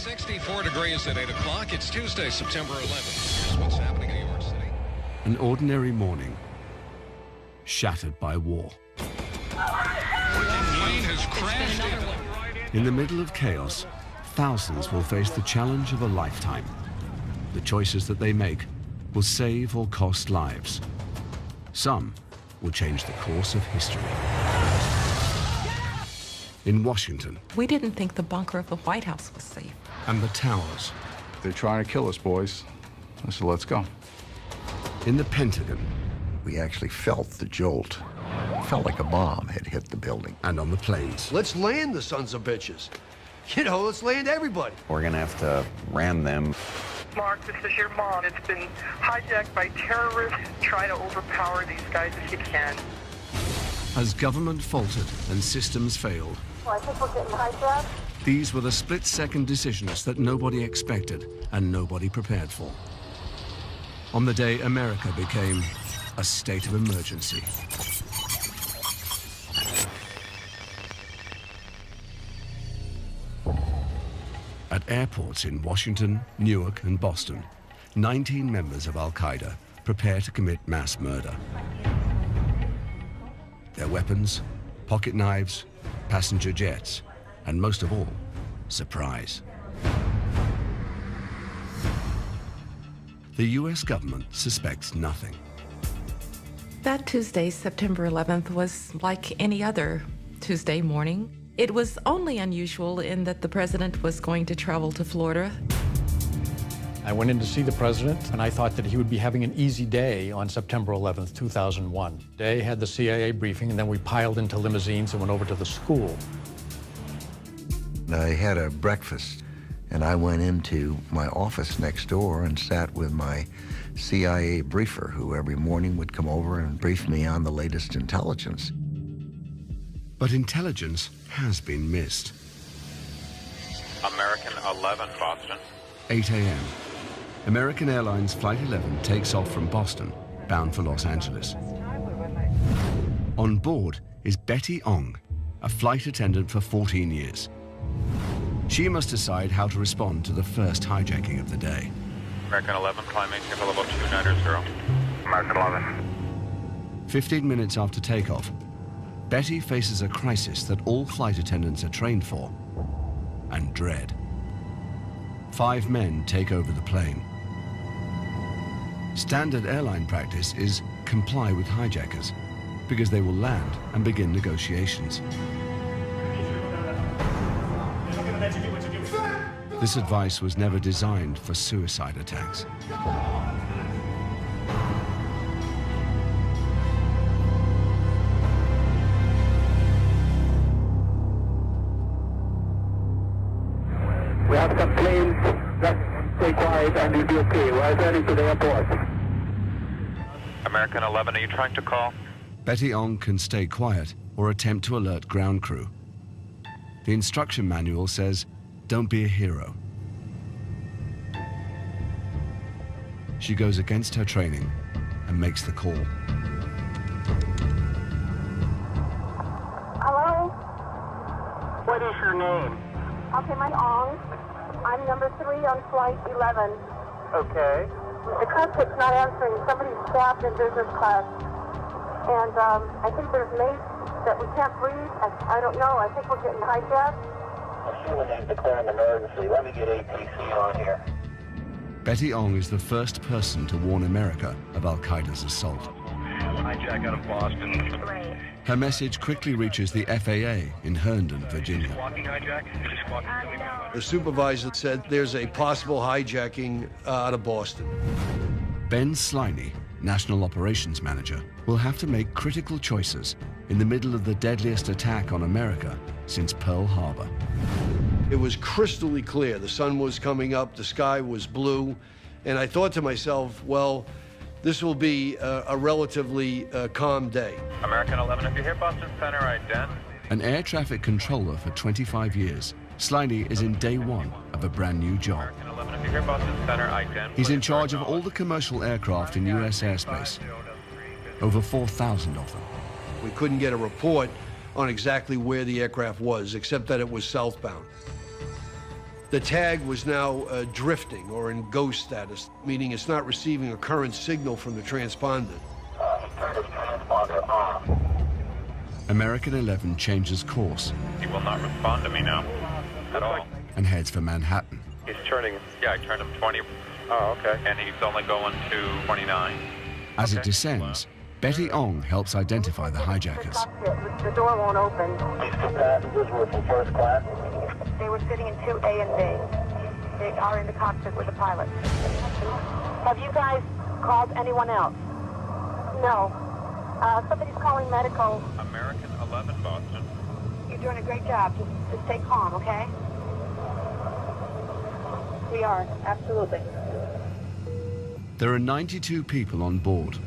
64 degrees at 8 o'clock. It's Tuesday, September 11th. Here's what's happening in New York City. An ordinary morning, shattered by war. Plane has crashed In the middle of chaos, thousands will face the challenge of a lifetime. The choices that they make will save or cost lives. Some will change the course of history. In Washington. We didn't think the bunker of the White House was safe. And the towers. They're trying to kill us, boys. So let's go. In the Pentagon. We actually felt the jolt. It felt like a bomb had hit the building. And on the planes. Let's land the sons of bitches. You know, let's land everybody. We're gonna have to ram them. Mark, this is your mom. It's been hijacked by terrorists. Try to overpower these guys if you can. As government faltered and systems failed, I think we're getting hijacked. These were the split-second decisions that nobody expected and nobody prepared for. On the day America became a state of emergency. At airports in Washington, Newark, and Boston, 19 members of Al-Qaeda prepare to commit mass murder. Their weapons, pocket knives, passenger jets, and most of all, surprise. The US government suspects nothing. That Tuesday, September 11th, was like any other Tuesday morning. It was only unusual in that the president was going to travel to Florida. I went in to see the president, and I thought that he would be having an easy day on September 11th, 2001. They had the CIA briefing, and then we piled into limousines and went over to the school. I had a breakfast, and I went into my office next door and sat with my CIA briefer, who every morning would come over and brief me on the latest intelligence. But intelligence has been missed. American 11, Boston. 8 a.m. American Airlines Flight 11 takes off from Boston, bound for Los Angeles. On board is Betty Ong, a flight attendant for 14 years. She must decide how to respond to the first hijacking of the day. American 11, climb maintain level 290. American 11. 15 minutes after takeoff, Betty faces a crisis that all flight attendants are trained for and dread. 5 men take over the plane. Standard airline practice is comply with hijackers because they will land and begin negotiations. This advice was never designed for suicide attacks. We have some planes. Just stay quiet and you'll be okay. We're heading to the airport. American 11, are you trying to call? Betty Ong can stay quiet or attempt to alert ground crew. The instruction manual says, don't be a hero. She goes against her training and makes the call. Hello? What is your name? Okay, my Ong. I'm number 3 on flight 11. Okay. The cockpit's not answering. Somebody's stabbed in business class. And I think there's mates that we can't breathe. I don't know. I think we're getting hijacked. I'm sure they've declared an emergency. Let me get APC on here. Betty Ong is the first person to warn America of Al-Qaeda's assault. Hijack out of Boston. Right. Her message quickly reaches the FAA in Herndon, Virginia. Squawking hijack? The supervisor said there's a possible hijacking out of Boston. Ben Sliney, National Operations Manager, will have to make critical choices in the middle of the deadliest attack on America since Pearl Harbor. It was crystal clear. The sun was coming up, the sky was blue, and I thought to myself, well, this will be a relatively calm day. American 11, if you're here, Boston Center, ident. An air traffic controller for 25 years, Sliney is in day 1 of a brand new job. American 11, if you're here, Boston Center, ident. He's in charge of all the commercial aircraft in U.S. airspace, over 4,000 of them. We couldn't get a report on exactly where the aircraft was, except that it was southbound. The tag was now drifting or in ghost status, meaning it's not receiving a current signal from the transponder. American 11 changes course. He will not respond to me now at all. And heads for Manhattan. He's turning. Yeah, I turned him 20. Oh, okay. And he's only going to 29. As it descends, Betty Ong helps identify the hijackers. The door won't open. These two passengers were from first class. They were sitting in 2A and B. They are in the cockpit with the pilot. Have you guys called anyone else? No. Somebody's calling medical. American 11, Boston. You're doing a great job. Just stay calm, okay? We are, absolutely. There are 92 people on board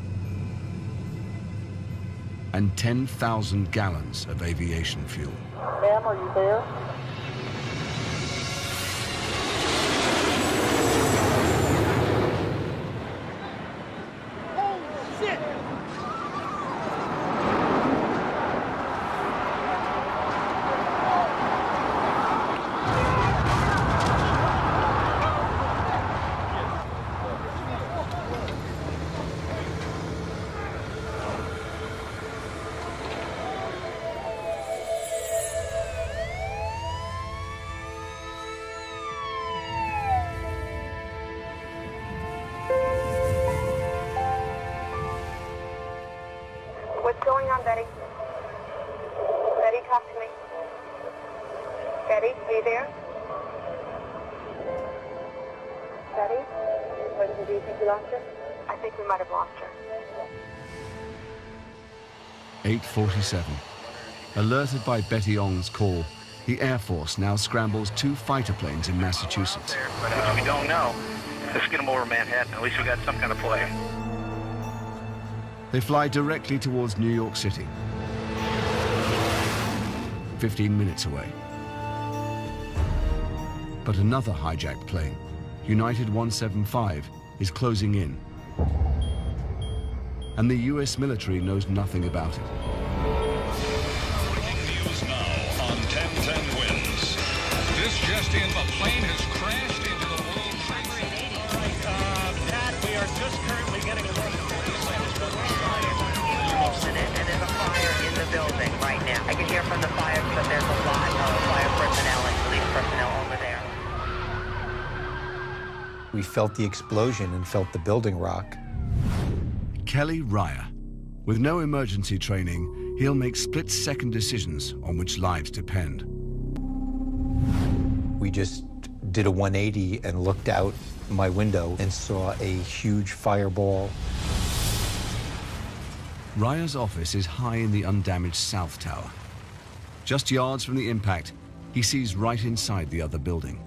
and 10,000 gallons of aviation fuel. Ma'am, are you there? What's going on, Betty? Betty, talk to me. Betty, are you there? Betty? Do you think we lost her? I think we might have lost her. 8:47. Alerted by Betty Ong's call, the Air Force now scrambles 2 fighter planes in Massachusetts. But we don't know. Let's get them over Manhattan. At least we got some kind of play. They fly directly towards New York City, 15 minutes away. But another hijacked plane, United 175, is closing in. And the US military knows nothing about it. Breaking news now on 1010 Wins. This just in, the plane has crashed into the World Trade Center. All right, Pat, we are just currently getting a look at and there's a fire in the building right now. I can hear from the fire that there's a lot of fire personnel and police personnel over there. We felt the explosion and felt the building rock. Kelly Ryer. With no emergency training, he'll make split-second decisions on which lives depend. We just did a 180 and looked out my window and saw a huge fireball. Ryer's office is high in the undamaged South Tower. Just yards from the impact, he sees right inside the other building.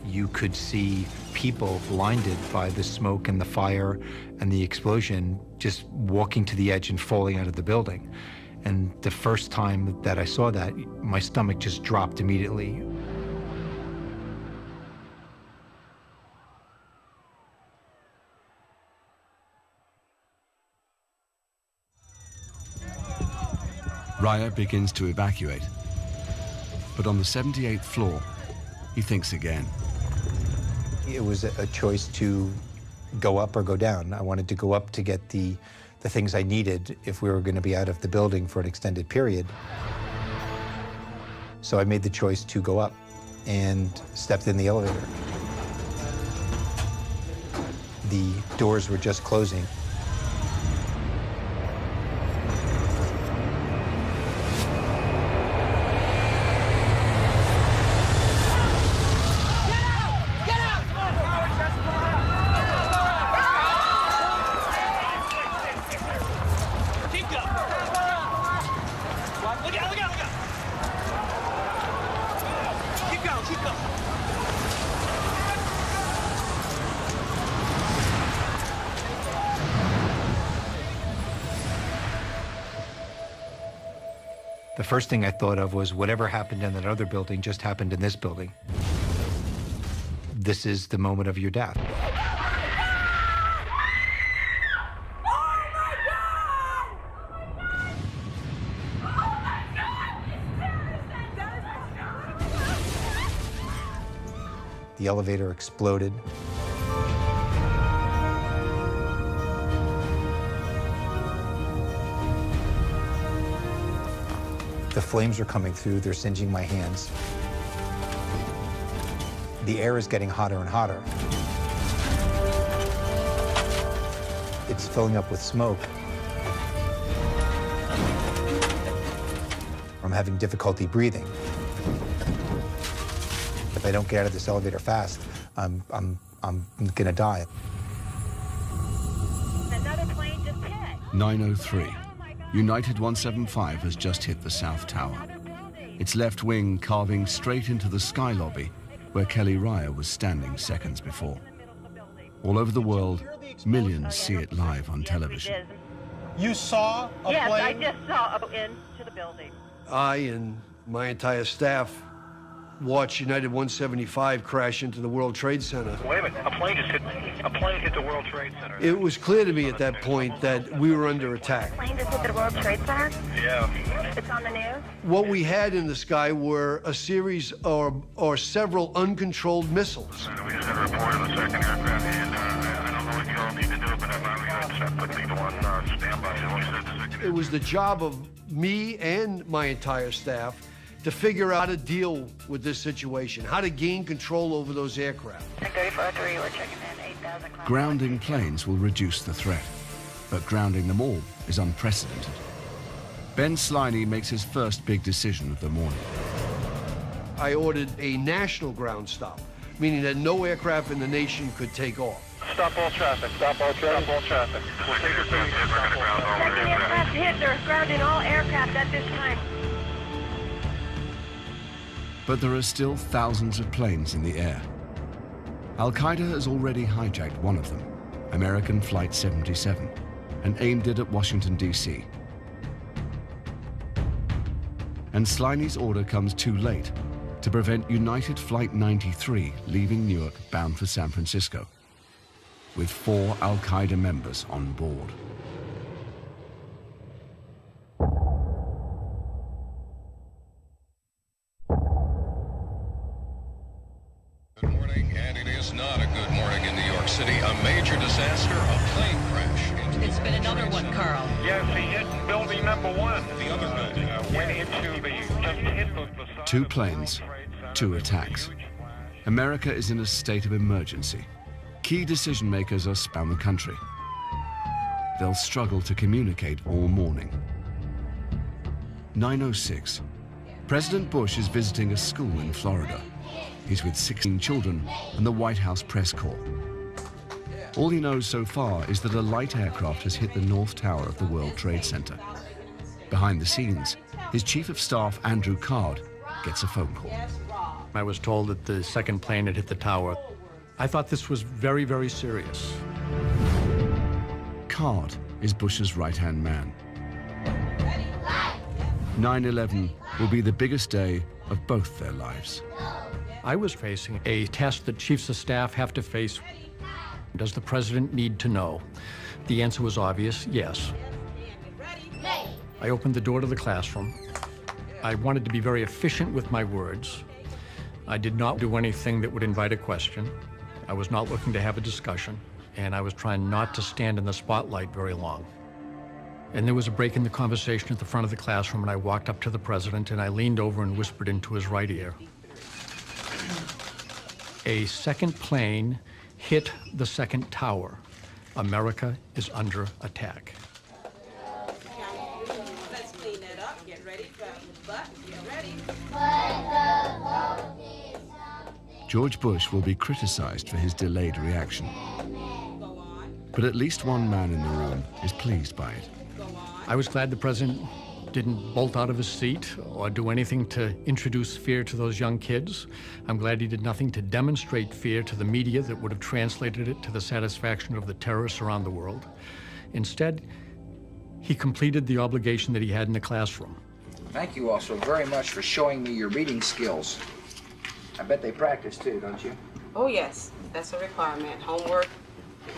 You could see people blinded by the smoke and the fire and the explosion just walking to the edge and falling out of the building. And the first time that I saw that, my stomach just dropped immediately. Ryer begins to evacuate. But on the 78th floor, he thinks again. It was a choice to go up or go down. I wanted to go up to get the things I needed if we were going to be out of the building for an extended period. So I made the choice to go up and stepped in the elevator. The doors were just closing. The first thing I thought of was whatever happened in that other building just happened in this building. This is the moment of your death. The elevator exploded. The flames are coming through, they're singeing my hands. The air is getting hotter and hotter. It's filling up with smoke. I'm having difficulty breathing. If I don't get out of this elevator fast, I'm gonna die. Another plane just hit. 9:03. United 175 has just hit the South Tower. Its left wing carving straight into the sky lobby where Kelly Ryer was standing seconds before. All over the world, millions see it live on television. You saw a plane? Yes, I just saw into the building. I and my entire staff watched United 175 crash into the World Trade Center. Wait a minute, a plane hit the World Trade Center. It was clear to me at that point that we were under attack. Plane just hit the World Trade Center? Yeah. It's on the news? What we had in the sky were a series or several uncontrolled missiles. We just had a report of the second aircraft, and I don't know what you all need to do, but I've already got put people on standby. It was the job of me and my entire staff to figure out how to deal with this situation, how to gain control over those aircraft. 3403, we're checking in 8,000. Grounding planes will reduce the threat, but grounding them all is unprecedented. Ben Sliney makes his first big decision of the morning. I ordered a national ground stop, meaning that no aircraft in the nation could take off. Stop all traffic. Stop all traffic. Stop all traffic. We'll take your things. Stop all traffic. The aircraft hit. They're grounding all aircraft at this time. But there are still thousands of planes in the air. Al-Qaeda has already hijacked one of them, American Flight 77, and aimed it at Washington, D.C. And Sliney's order comes too late to prevent United Flight 93 leaving Newark bound for San Francisco, with 4 Al-Qaeda members on board. Good morning, and it is not a good morning in New York City. A major disaster, a plane crash. It's been another one, Carl. Yes, he hit building number 1. The other building. Went into just hit the side 2 of the planes, World Trade Center. 2 attacks. America is in a state of emergency. Key decision makers are span the country. They'll struggle to communicate all morning. 9:06. President Bush is visiting a school in Florida. He's with 16 children and the White House press corps. All he knows so far is that a light aircraft has hit the North Tower of the World Trade Center. Behind the scenes, his chief of staff, Andrew Card, gets a phone call. I was told that the second plane had hit the tower. I thought this was very, very serious. Card is Bush's right-hand man. 9/11 will be the biggest day of both their lives. I was facing a test that chiefs of staff have to face. Does the president need to know? The answer was obvious, yes. I opened the door to the classroom. I wanted to be very efficient with my words. I did not do anything that would invite a question. I was not looking to have a discussion, and I was trying not to stand in the spotlight very long. And there was a break in the conversation at the front of the classroom, and I walked up to the president, and I leaned over and whispered into his right ear. A second plane hit the second tower. America is under attack. Let's clean that up. Get ready for the butt. Get ready. George Bush will be criticized for his delayed reaction. But at least one man in the room is pleased by it. I was glad the president didn't bolt out of his seat or do anything to introduce fear to those young kids. I'm glad he did nothing to demonstrate fear to the media that would have translated it to the satisfaction of the terrorists around the world. Instead, he completed the obligation that he had in the classroom. Thank you also very much for showing me your reading skills. I bet they practice too, don't you? Oh, yes. That's a requirement. Homework,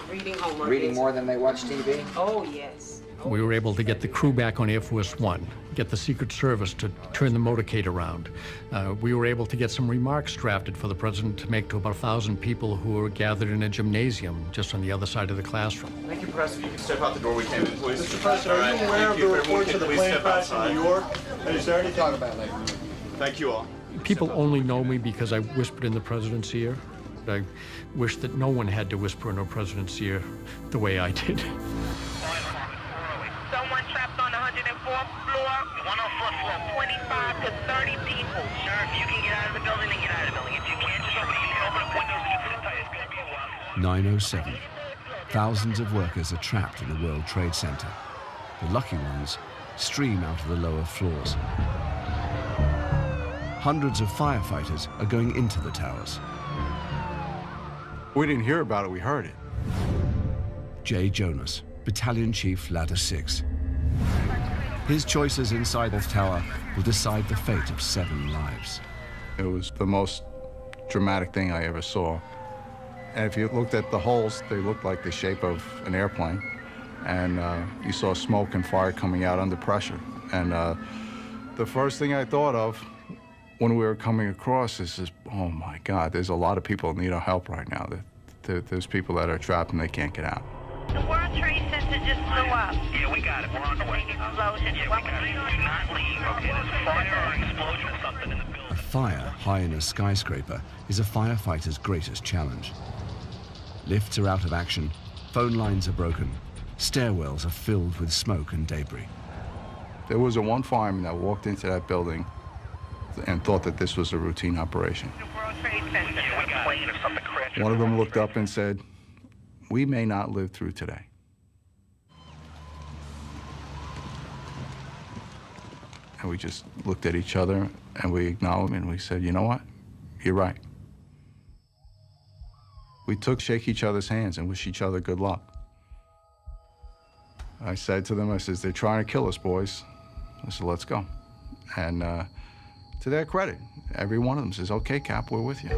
reading homework. Reading more than they watch TV? Oh, yes. We were able to get the crew back on Air Force One, get the Secret Service to turn the motorcade around. We were able to get some remarks drafted for the president to make to about 1,000 people who were gathered in a gymnasium just on the other side of the classroom. Thank you, Press. If you can step out the door we came in, please. Mr. President, are you aware of the reports of the plane crash in New York? Is there anything? Talk about it later. Thank you all. People only know me because I whispered in the president's ear. I wish that no one had to whisper in a president's ear the way I did. Someone trapped on the 104th floor. 104th floor. 25 to 30 people. Sir, if you can get out of the building, then get out of the building. If you can't, just open up windows and sit tight. It's going to be a while. 9:07. Thousands of workers are trapped in the World Trade Center. The lucky ones stream out of the lower floors. Hundreds of firefighters are going into the towers. We didn't hear about it, we heard it. Jay Jonas, Battalion Chief, Ladder 6. His choices inside the tower will decide the fate of 7 lives. It was the most dramatic thing I ever saw. And if you looked at the holes, they looked like the shape of an airplane. And you saw smoke and fire coming out under pressure. And the first thing I thought of when we were coming across is, oh my God, there's a lot of people that need our help right now. There's people that are trapped and they can't get out. The World Trade Center just blew up. Yeah, we got it. We're on the way. Explosion. Yeah, we got it. Do not leave. Okay, there's a fire or an explosion or something in the building. A fire high in a skyscraper is a firefighter's greatest challenge. Lifts are out of action, phone lines are broken, stairwells are filled with smoke and debris. There was one fireman that walked into that building and thought that this was a routine operation. One of them looked up and said, "We may not live through today." And we just looked at each other and we acknowledged and we said, you know what? You're right. We shook each other's hands and wished each other good luck. I said to them, I said, "They're trying to kill us, boys." I said, "Let's go." And to their credit, every one of them says, "Okay, Cap, we're with you."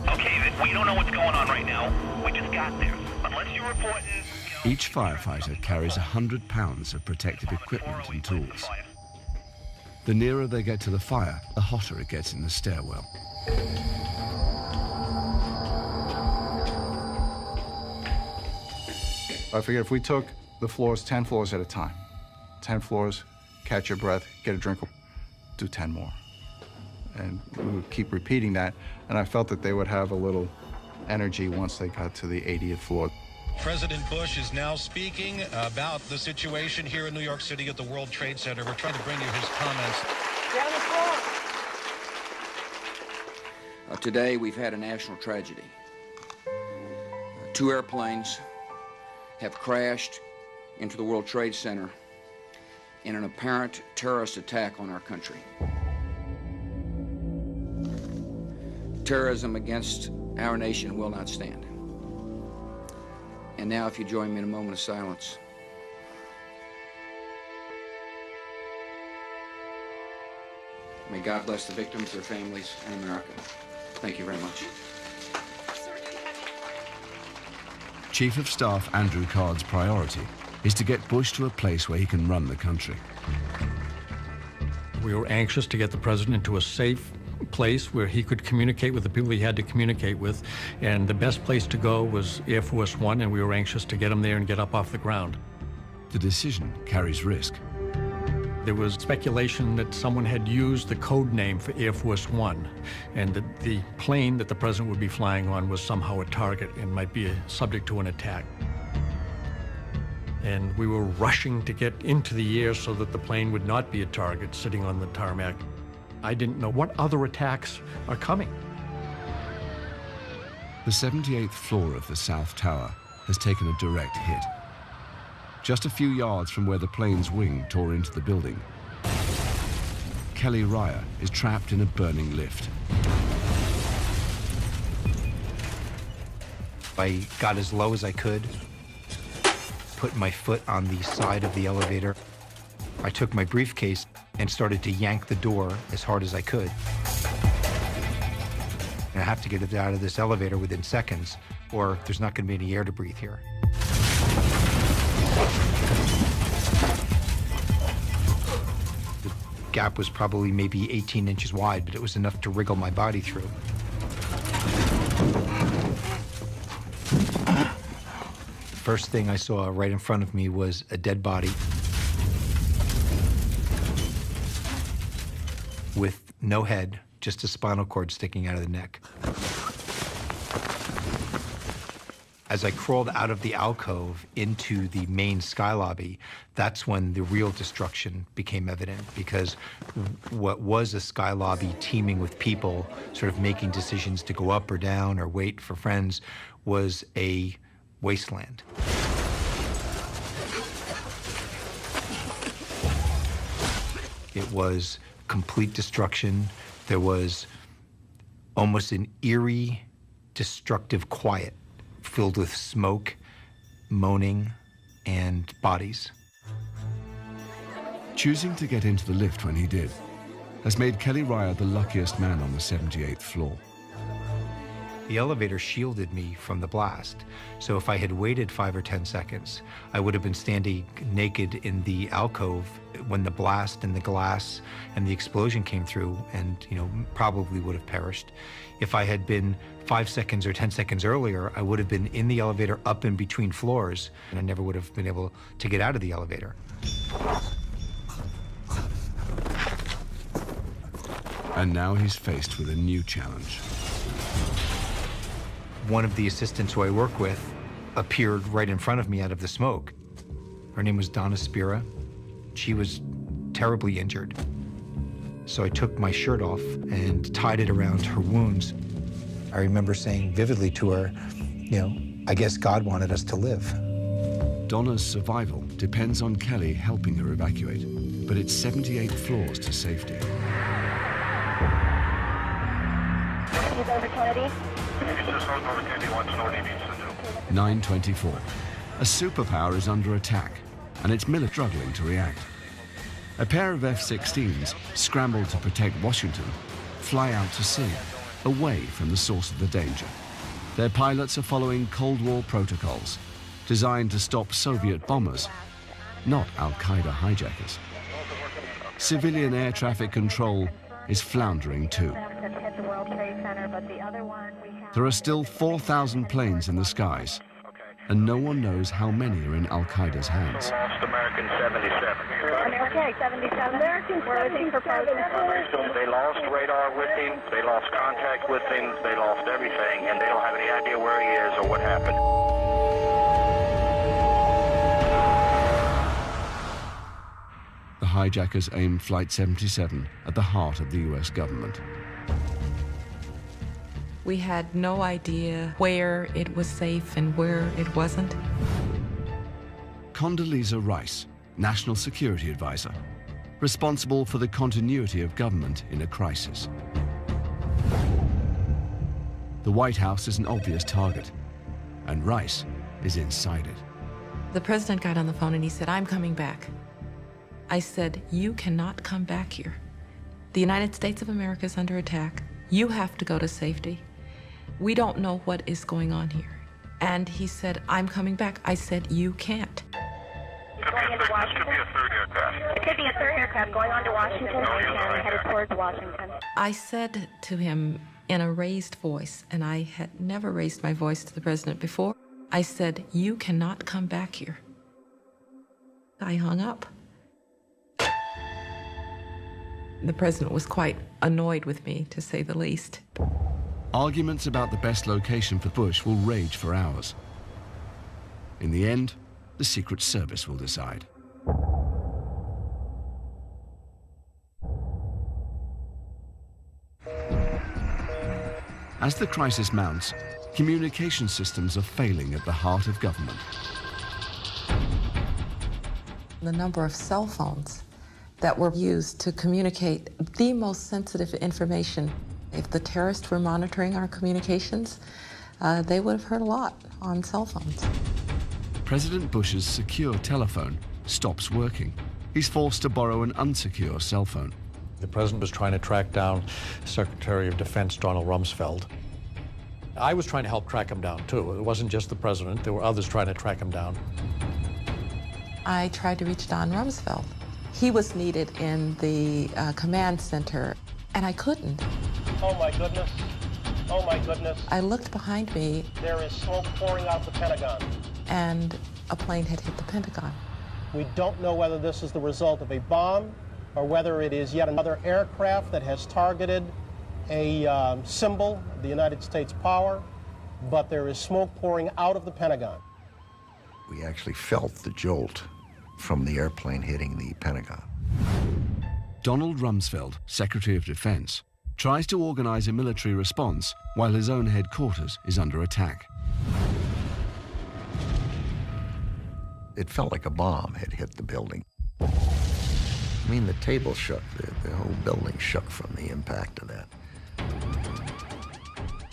Okay, we don't know what's going on right now. We just got there. Unless you're reporting... Each firefighter carries 100 pounds of protective equipment and tools. The nearer they get to the fire, the hotter it gets in the stairwell. I figured if we took the floors 10 floors at a time, 10 floors, catch your breath, get a drink, do 10 more. And we would keep repeating that, and I felt that they would have a little energy once they got to the 80th floor. President Bush is now speaking about the situation here in New York City at the World Trade Center. We're trying to bring you his comments. Down the floor. Today, we've had a national tragedy. 2 airplanes have crashed into the World Trade Center in an apparent terrorist attack on our country. Terrorism against our nation will not stand. And now, if you join me in a moment of silence. May God bless the victims, their families, and America. Thank you very much. Chief of Staff Andrew Card's priority is to get Bush to a place where he can run the country. We were anxious to get the president into a safe place where he could communicate with the people he had to communicate with, and the best place to go was Air Force One, and we were anxious to get him there and get up off the ground. The decision carries risk. There was speculation that someone had used the code name for Air Force One, and that the plane that the president would be flying on was somehow a target and might be subject to an attack. And we were rushing to get into the air so that the plane would not be a target sitting on the tarmac. I didn't know what other attacks are coming. The 78th floor of the South Tower has taken a direct hit. Just a few yards from where the plane's wing tore into the building, Kelly Ryer is trapped in a burning lift. I got as low as I could, put my foot on the side of the elevator. I took my briefcase and started to yank the door as hard as I could. And I have to get it out of this elevator within seconds, or there's not going to be any air to breathe here. gap was probably maybe 18 inches wide, but it was enough to wriggle my body through. First thing I saw right in front of me was a dead body with no head, just a spinal cord sticking out of the neck. As I crawled out of the alcove into the main sky lobby, that's when the real destruction became evident, because what was a sky lobby teeming with people sort of making decisions to go up or down or wait for friends was a wasteland. It was complete destruction. There was almost an eerie, destructive quiet filled with smoke, moaning, and bodies. Choosing to get into the lift when he did has made Kelly Ryer the luckiest man on the 78th floor. The elevator shielded me from the blast, so if I had waited 5 or 10 seconds, I would have been standing naked in the alcove when the blast and the glass and the explosion came through, and probably would have perished. If I had been 5 seconds or 10 seconds earlier, I would have been in the elevator up in between floors, and I never would have been able to get out of the elevator. And now he's faced with a new challenge. One of the assistants who I work with appeared right in front of me out of the smoke. Her name was Donna Spira. She was terribly injured. So I took my shirt off and tied it around her wounds. I remember saying vividly to her, I guess God wanted us to live. Donna's survival depends on Kelly helping her evacuate, but it's 78 floors to safety. Over Kennedy. 9:24. A superpower is under attack, and its military struggling to react. A pair of F-16s, scrambled to protect Washington, fly out to sea, away from the source of the danger. Their pilots are following Cold War protocols, designed to stop Soviet bombers, not Al-Qaeda hijackers. Civilian air traffic control is floundering too. There are still 4,000 planes in the skies, and no one knows how many are in Al-Qaeda's hands. Lost American 77. Okay, 77. American 77. They lost radar with him, they lost contact with him, they lost everything, and they don't have any idea where he is or what happened. The hijackers aimed Flight 77 at the heart of the US government. We had no idea where it was safe and where it wasn't. Condoleezza Rice, National Security Advisor, responsible for the continuity of government in a crisis. The White House is an obvious target, and Rice is inside it. The president got on the phone and he said, "I'm coming back." I said, "You cannot come back here. The United States of America is under attack. You have to go to safety. We don't know what is going on here." And he said, "I'm coming back." I said, "You can't." Going into Washington? It could be a third aircraft going on to Washington and headed towards Washington. I said to him in a raised voice, and I had never raised my voice to the president before, I said, "You cannot come back here." I hung up. The president was quite annoyed with me, to say the least. Arguments about the best location for Bush will rage for hours. In the end, the Secret Service will decide. As the crisis mounts, communication systems are failing at the heart of government. The number of cell phones that were used to communicate the most sensitive information. If the terrorists were monitoring our communications, they would have heard a lot on cell phones. President Bush's secure telephone stops working. He's forced to borrow an unsecure cell phone. The president was trying to track down Secretary of Defense Donald Rumsfeld. I was trying to help track him down, too. It wasn't just the president. There were others trying to track him down. I tried to reach Don Rumsfeld. He was needed in the command center, and I couldn't. Oh my goodness. Oh my goodness. I looked behind me. There is smoke pouring out the Pentagon. And a plane had hit the Pentagon. We don't know whether this is the result of a bomb or whether it is yet another aircraft that has targeted a symbol of the United States power, but there is smoke pouring out of the Pentagon. We actually felt the jolt from the airplane hitting the Pentagon. Donald Rumsfeld, Secretary of Defense, tries to organize a military response while his own headquarters is under attack. It felt like a bomb had hit the building. I mean, the table shook. The whole building shook from the impact of that.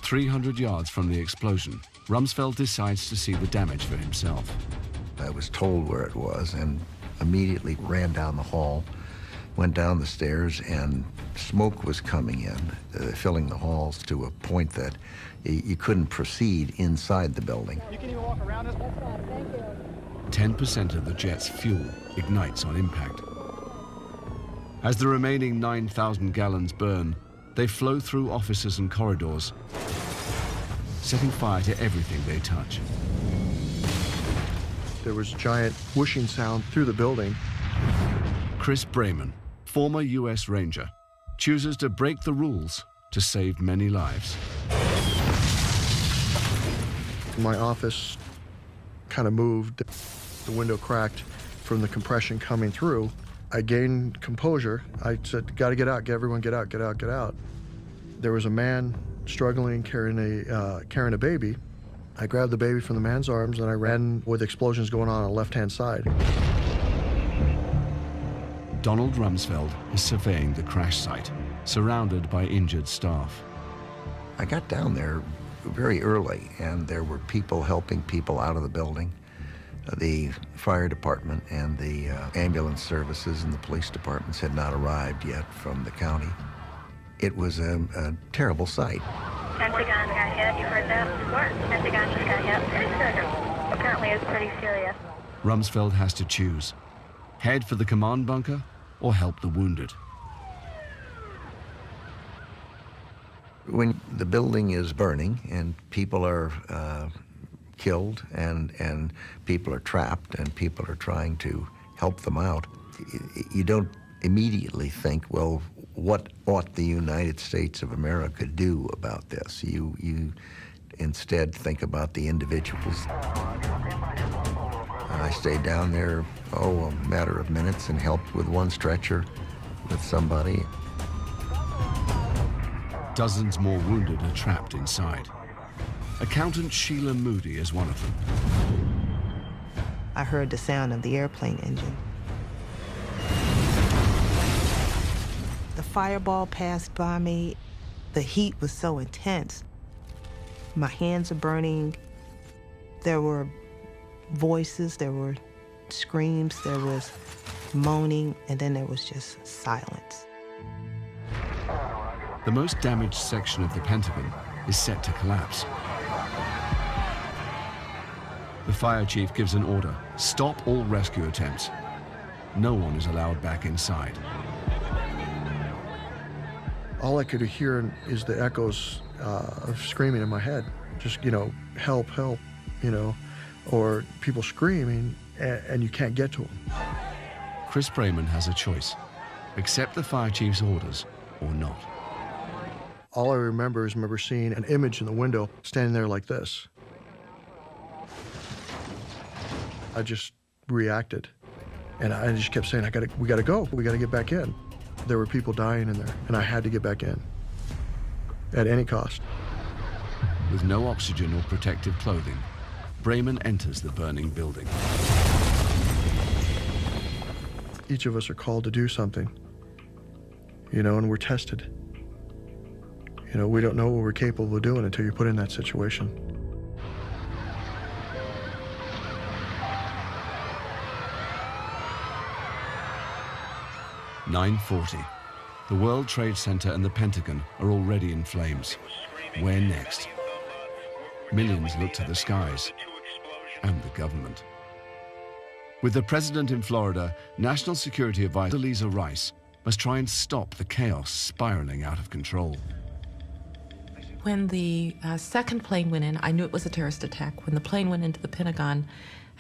300 yards from the explosion, Rumsfeld decides to see the damage for himself. I was told where it was and immediately ran down the hall, went down the stairs, and smoke was coming in, filling the halls to a point that you couldn't proceed inside the building. You can even walk around us. 10% of the jet's fuel ignites on impact. As the remaining 9,000 gallons burn, they flow through offices and corridors, setting fire to everything they touch. There was a giant whooshing sound through the building. Chris Brayman, former U.S. Ranger, chooses to break the rules to save many lives. My office kind of moved. The window cracked from the compression coming through. I gained composure. I said, "Got to get out, everyone get out, get out, get out." There was a man struggling, carrying a baby. I grabbed the baby from the man's arms and I ran with explosions going on the left-hand side. Donald Rumsfeld is surveying the crash site, surrounded by injured staff. I got down there very early, and there were people helping people out of the building. The fire department and the ambulance services and the police departments had not arrived yet from the county. It was a terrible sight. Pentagon got hit. You heard that? What? Pentagon just got hit. Pretty serious. Apparently it's pretty serious. Rumsfeld has to choose: head for the command bunker or help the wounded. When the building is burning and people are killed and people are trapped and people are trying to help them out, you don't immediately think, well, what ought the United States of America do about this? You instead think about the individuals. I stayed down there, a matter of minutes, and helped with one stretcher with somebody. Dozens more wounded are trapped inside. Accountant Sheila Moody is one of them. I heard the sound of the airplane engine. The fireball passed by me. The heat was so intense. My hands are burning. There were voices, there were screams, there was moaning, and then there was just silence. The most damaged section of the Pentagon is set to collapse. The fire chief gives an order: stop all rescue attempts. No one is allowed back inside. All I could hear is the echoes of screaming in my head. Just, help, help, or people screaming, and you can't get to them. Chris Brayman has a choice: accept the fire chief's orders or not. All I remember is seeing an image in the window, standing there like this. I just reacted, and I just kept saying, we gotta go, we gotta get back in. There were people dying in there, and I had to get back in, at any cost. With no oxygen or protective clothing, Brayman enters the burning building. Each of us are called to do something, and we're tested. We don't know what we're capable of doing until you're put in that situation. "9:40. The World Trade Center and the Pentagon are already in flames. Where next? Millions look to the skies and the government. With the president in Florida, National Security Advisor Condoleezza Rice must try and stop the chaos spiraling out of control. When the second plane went in, I knew it was a terrorist attack. When the plane went into the Pentagon,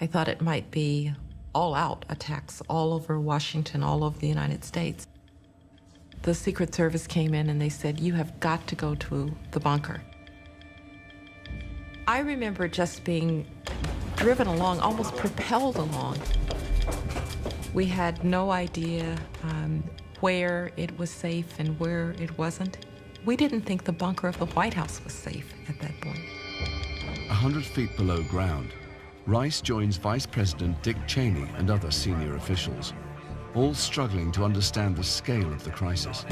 I thought it might be all-out attacks all over Washington, all over the United States. The Secret Service came in and they said, "You have got to go to the bunker." I remember just being driven along, almost propelled along. We had no idea where it was safe and where it wasn't. We didn't think the bunker of the White House was safe at that point. 100 feet below ground, Rice joins Vice President Dick Cheney and other senior officials, all struggling to understand the scale of the crisis.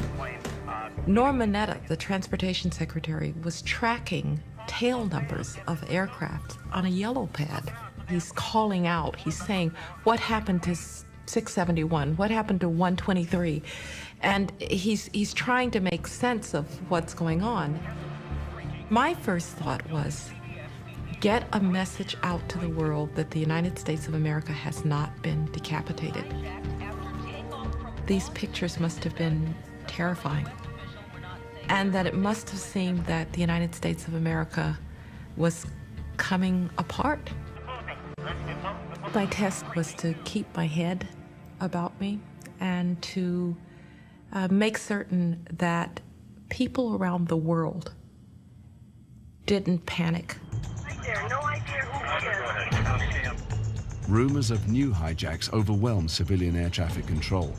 Norm Mineta, the transportation secretary, was tracking tail numbers of aircraft on a yellow pad. He's calling out, he's saying, what happened to 671? What happened to 123? And he's trying to make sense of what's going on. My first thought was, get a message out to the world that the United States of America has not been decapitated. These pictures must have been terrifying, and that it must have seemed that the United States of America was coming apart. My test was to keep my head about me and to make certain that people around the world didn't panic. Rumors of new hijacks overwhelm civilian air traffic control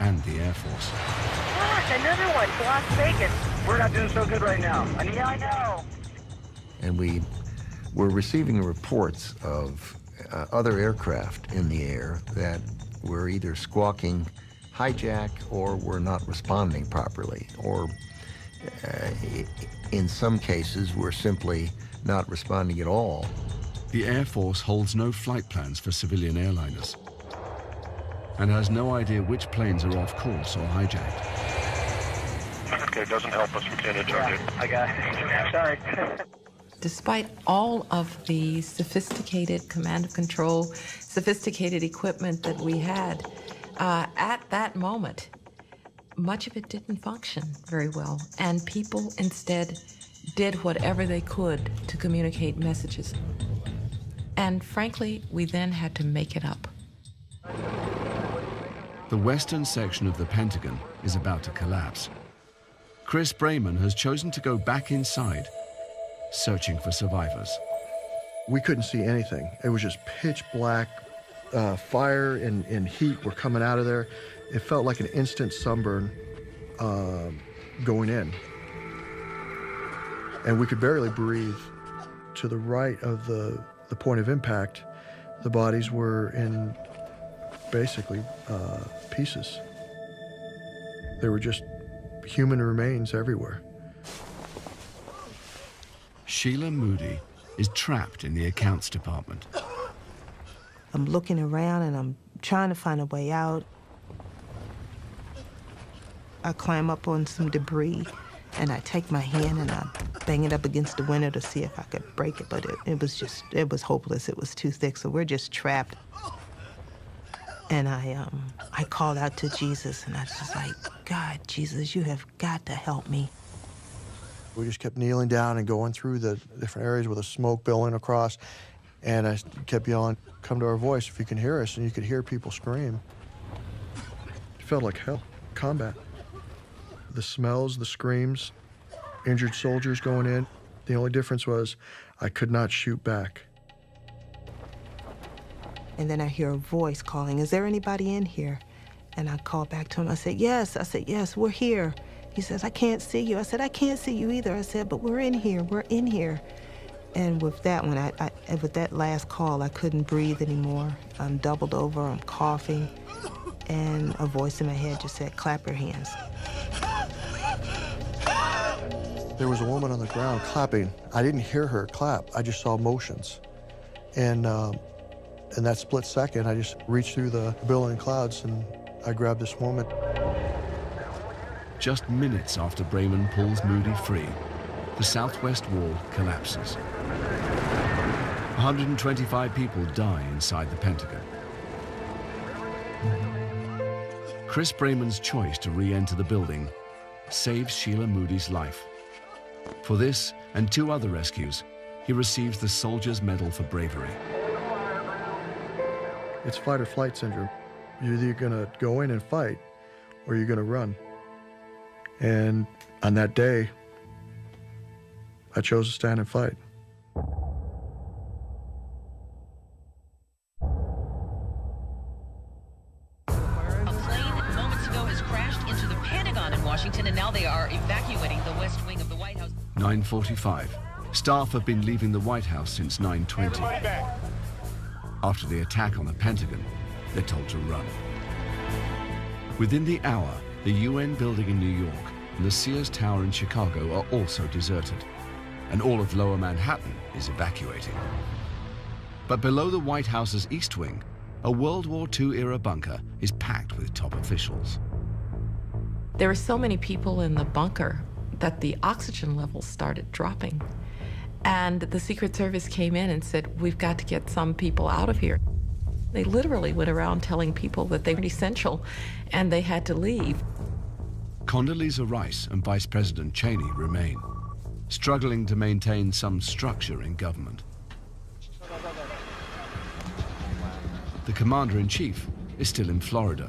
and the Air Force. Gosh, another one to Las Vegas. We're not doing so good right now. Yeah, I know. And we were receiving reports of other aircraft in the air that were either squawking hijack or were not responding properly, or in some cases were simply not responding at all. The Air Force holds no flight plans for civilian airliners and has no idea which planes are off course or hijacked. Okay, doesn't help us. We can't interrogate. I got it. Sorry. Despite all of the sophisticated command and control, sophisticated equipment that we had, at that moment, much of it didn't function very well, and people instead did whatever they could to communicate messages. And frankly, we then had to make it up. The western section of the Pentagon is about to collapse. Chris Brayman has chosen to go back inside, searching for survivors. We couldn't see anything. It was just pitch black. Fire and heat were coming out of there. It felt like an instant sunburn going in. And we could barely breathe. To the right of the point of impact, the bodies were in basically pieces. There were just human remains everywhere. Sheila Moody is trapped in the accounts department. I'm looking around and I'm trying to find a way out. I climb up on some debris and I take my hand and I bang it up against the window to see if I could break it, but it was hopeless. It was too thick, so we're just trapped. And I called out to Jesus and I was just like, God, Jesus, you have got to help me. We just kept kneeling down and going through the different areas with the smoke billowing across. And I kept yelling, come to our voice if you can hear us, and you could hear people scream. It felt like hell, combat. The smells, the screams, injured soldiers going in. The only difference was I could not shoot back. And then I hear a voice calling, is there anybody in here? And I called back to him, I said, yes, we're here. He says, I can't see you. I said, I can't see you either. I said, but we're in here. And with that one, with that last call, I couldn't breathe anymore. I'm doubled over, I'm coughing, and a voice in my head just said, clap your hands. There was a woman on the ground clapping. I didn't hear her clap, I just saw motions. And in that split second, I just reached through the billowing clouds and I grabbed this woman. Just minutes after Brayman pulls Moody free, the southwest wall collapses. 125 people die inside the Pentagon. Chris Brayman's choice to re-enter the building saves Sheila Moody's life. For this and 2 other rescues, he receives the Soldier's Medal for Bravery. It's fight or flight syndrome. You're either going to go in and fight or you're going to run. And on that day, I chose to stand and fight. Washington, and now they are evacuating the West Wing of the White House. 9:45. Staff have been leaving the White House since 9:20. After the attack on the Pentagon, they're told to run. Within the hour, the UN building in New York and the Sears Tower in Chicago are also deserted, and all of Lower Manhattan is evacuating. But below the White House's East Wing, a World War II-era bunker is packed with top officials. There were so many people in the bunker that the oxygen levels started dropping. And the Secret Service came in and said, we've got to get some people out of here. They literally went around telling people that they were essential and they had to leave. Condoleezza Rice and Vice President Cheney remain, struggling to maintain some structure in government. The Commander-in-Chief is still in Florida,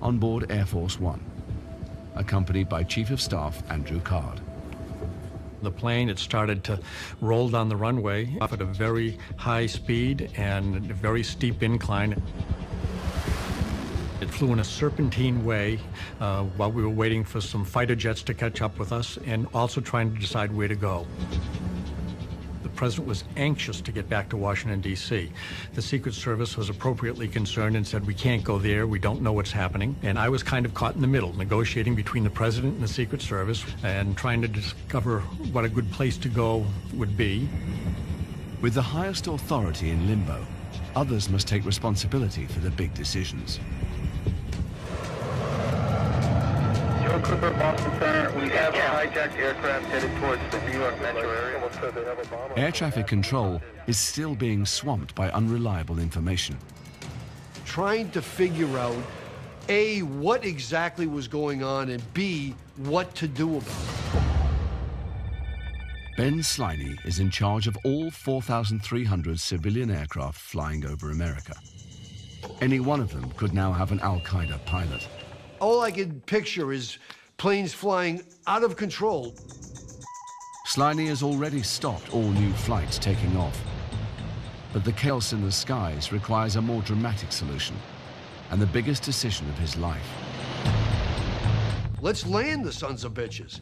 on board Air Force One, accompanied by Chief of Staff Andrew Card. The plane, it started to roll down the runway up at a very high speed and a very steep incline. It flew in a serpentine way while we were waiting for some fighter jets to catch up with us and also trying to decide where to go. The President was anxious to get back to Washington, D.C. The Secret Service was appropriately concerned and said, we can't go there, we don't know what's happening. And I was kind of caught in the middle, negotiating between the President and the Secret Service and trying to discover what a good place to go would be. With the highest authority in limbo, others must take responsibility for the big decisions. Joe Cooper, Boston Center. We have a hijacked aircraft headed towards the New York metro area. Air traffic control is still being swamped by unreliable information. Trying to figure out, A, what exactly was going on, and B, what to do about it. Ben Sliney is in charge of all 4,300 civilian aircraft flying over America. Any one of them could now have an Al-Qaeda pilot. All I can picture is planes flying out of control. Sliney has already stopped all new flights taking off. But the chaos in the skies requires a more dramatic solution, and the biggest decision of his life. Let's land the sons of bitches.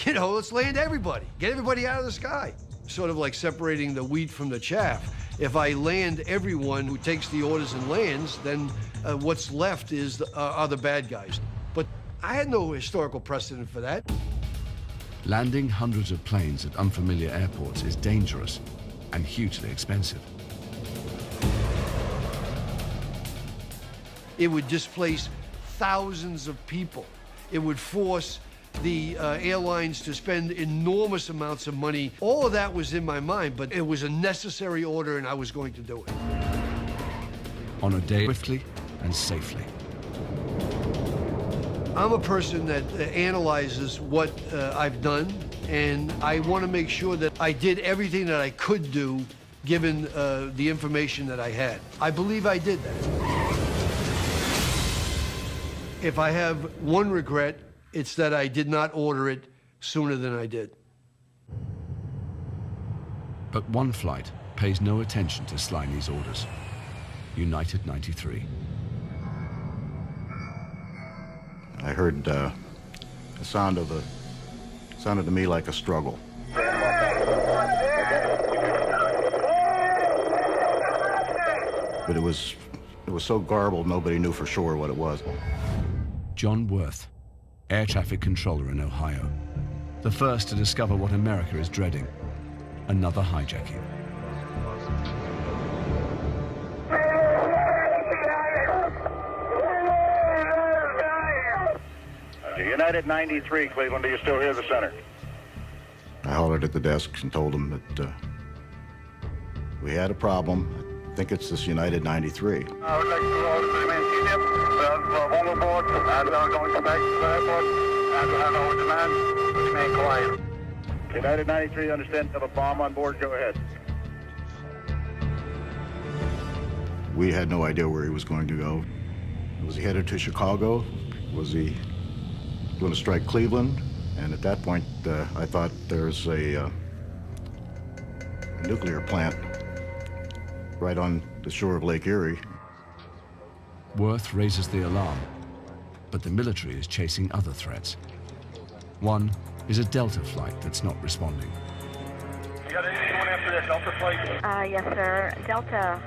You know, let's land everybody. Get everybody out of the sky. Sort of like separating the wheat from the chaff. If I land everyone who takes the orders and lands, then what's left is are the bad guys. But I had no historical precedent for that. Landing hundreds of planes at unfamiliar airports is dangerous and hugely expensive. It would displace thousands of people. It would force the airlines to spend enormous amounts of money. All of that was in my mind, but it was a necessary order and I was going to do it. On a day, swiftly and safely. I'm a person that analyzes what I've done, and I want to make sure that I did everything that I could do given the information that I had. I believe I did that. If I have one regret, it's that I did not order it sooner than I did. But one flight pays no attention to Sliney's orders. United 93. I heard it sounded to me like a struggle. But it was so garbled, nobody knew for sure what it was. John Worth, air traffic controller in Ohio, the first to discover what America is dreading, another hijacking. United 93, Cleveland, do you still hear the center? I hollered at the desks and told them that we had a problem. I think it's this United 93. I would like to all the remain CDF, one more board, and we are going to back to the airport, and we have our demand to remain quiet. United 93, understand, have a bomb on board, go ahead. We had no idea where he was going to go. Was he headed to Chicago? Was he going to strike Cleveland? And at that point, I thought there's a nuclear plant right on the shore of Lake Erie. Worth raises the alarm, but the military is chasing other threats. One is a Delta flight that's not responding. You got anyone after that Delta flight? Yes, sir. Delta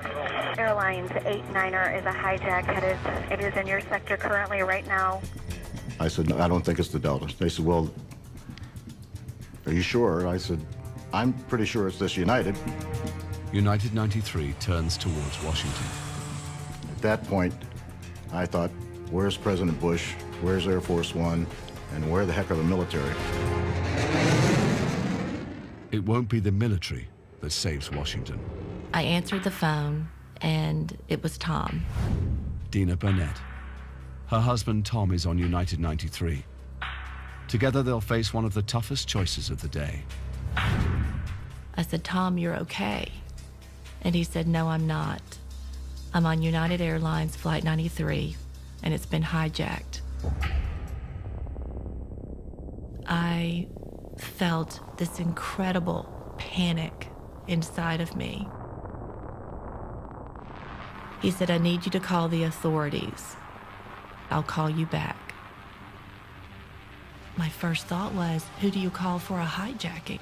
Airlines 89er is a hijack headed. It is in your sector currently right now. I said, no, I don't think it's the Delta. They said, well, are you sure? I said, I'm pretty sure it's this United. United 93 turns towards Washington. At that point, I thought, where's President Bush? Where's Air Force One? And where the heck are the military? It won't be the military that saves Washington. I answered the phone, and it was Tom. Dina Burnett. Her husband Tom is on United 93. Together they'll face one of the toughest choices of the day. I said, Tom, you're okay. And he said, no, I'm not. I'm on United Airlines Flight 93, and it's been hijacked. I felt this incredible panic inside of me. He said, I need you to call the authorities. I'll call you back. My first thought was, who do you call for a hijacking?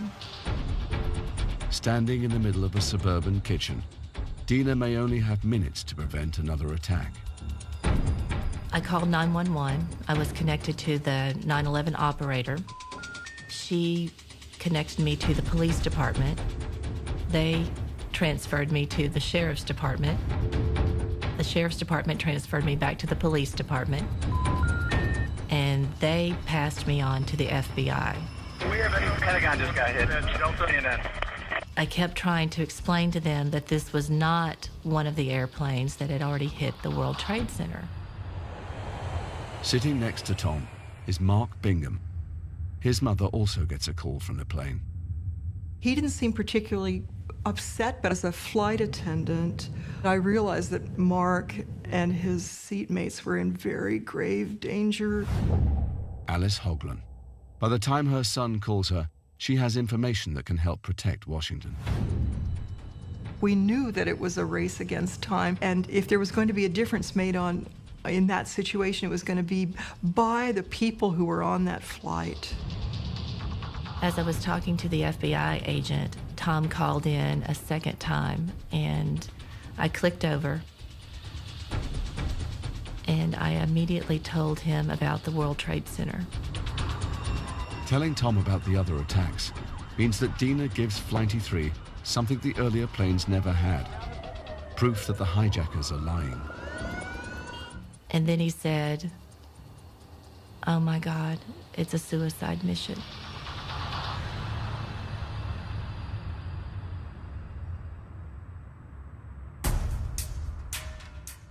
Standing in the middle of a suburban kitchen, Dina may only have minutes to prevent another attack. I called 911. I was connected to the 911 operator. She connected me to the police department. They transferred me to the sheriff's department. The sheriff's department transferred me back to the police department. And they passed me on to the FBI. We have any Pentagon just got hit. Delta CNN. I kept trying to explain to them that this was not one of the airplanes that had already hit the World Trade Center. Sitting next to Tom is Mark Bingham. His mother also gets a call from the plane. He didn't seem particularly upset, but as a flight attendant, I realized that Mark and his seatmates were in very grave danger. Alice Hoagland. By the time her son calls her, she has information that can help protect Washington. We knew that it was a race against time, and if there was going to be a difference made in that situation, it was going to be by the people who were on that flight. As I was talking to the FBI agent, Tom called in a second time, and I clicked over, and I immediately told him about the World Trade Center. Telling Tom about the other attacks means that Dina gives Flight 93 something the earlier planes never had, proof that the hijackers are lying. And then he said, oh my God, it's a suicide mission.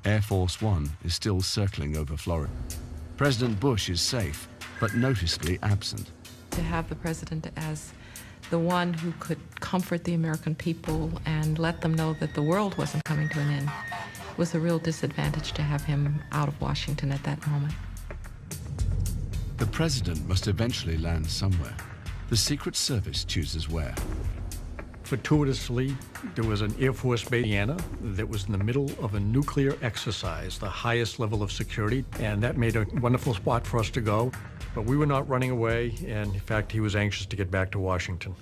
Air Force One is still circling over Florida. President Bush is safe, but noticeably absent. To have the president as the one who could comfort the American people and let them know that the world wasn't coming to an end was a real disadvantage to have him out of Washington at that moment. The president must eventually land somewhere. The Secret Service chooses where. Fortuitously, there was an Air Force base in Indiana that was in the middle of a nuclear exercise, the highest level of security, and that made a wonderful spot for us to go. But we were not running away, and in fact, he was anxious to get back to Washington.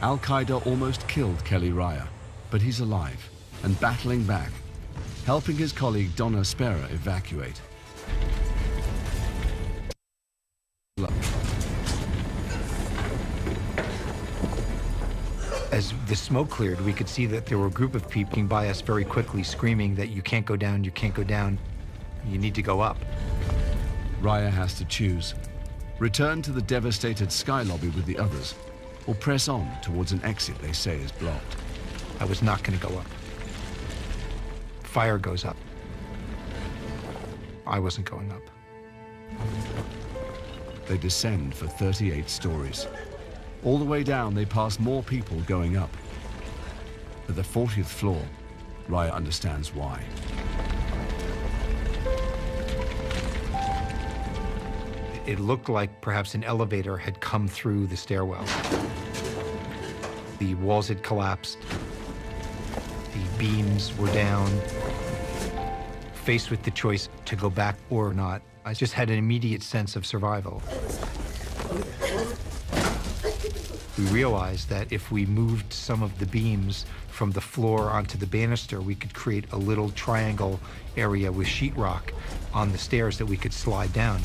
Al-Qaeda almost killed Kelly Raya, but he's alive and battling back, helping his colleague Donna Spera evacuate. As the smoke cleared, we could see that there were a group of people by us very quickly screaming that you can't go down, you can't go down, you need to go up. Raya has to choose. Return to the devastated sky lobby with the others, or press on towards an exit they say is blocked. I was not going to go up. Fire goes up. I wasn't going up. They descend for 38 stories. All the way down, they pass more people going up. At the 40th floor, Raya understands why. It looked like perhaps an elevator had come through the stairwell. The walls had collapsed. The beams were down. Faced with the choice to go back or not, I just had an immediate sense of survival. We realized that if we moved some of the beams from the floor onto the banister, we could create a little triangle area with sheetrock on the stairs that we could slide down.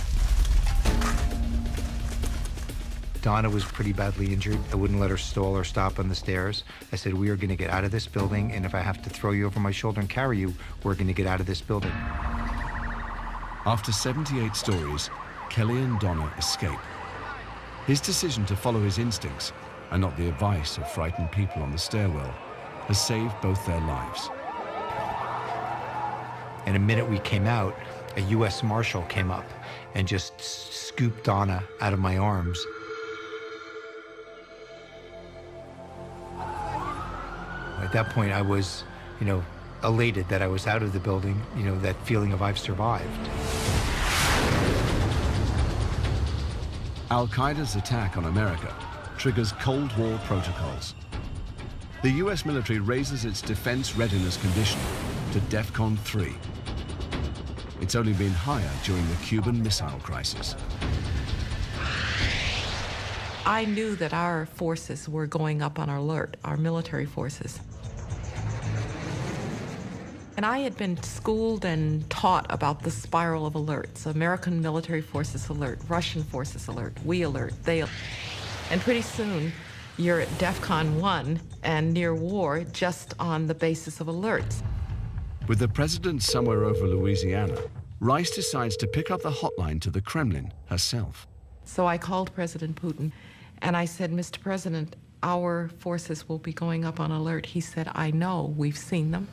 Donna was pretty badly injured. I wouldn't let her stall or stop on the stairs. I said, we are going to get out of this building, and if I have to throw you over my shoulder and carry you, we're going to get out of this building. After 78 stories, Kelly and Donna escape. His decision to follow his instincts and not the advice of frightened people on the stairwell has saved both their lives. And the minute we came out, a U.S. Marshal came up and just scooped Donna out of my arms. At that point, I was, elated that I was out of the building, that feeling of I've survived. Al-Qaeda's attack on America triggers Cold War protocols. The US military raises its defense readiness condition to DEFCON 3. It's only been higher during the Cuban Missile Crisis. I knew that our forces were going up on alert, our military forces. And I had been schooled and taught about the spiral of alerts. American military forces alert, Russian forces alert, we alert, they alert. And pretty soon, you're at DEFCON 1 and near war just on the basis of alerts. With the president somewhere over Louisiana, Rice decides to pick up the hotline to the Kremlin herself. So I called President Putin and I said, Mr. President, our forces will be going up on alert. He said, I know, we've seen them.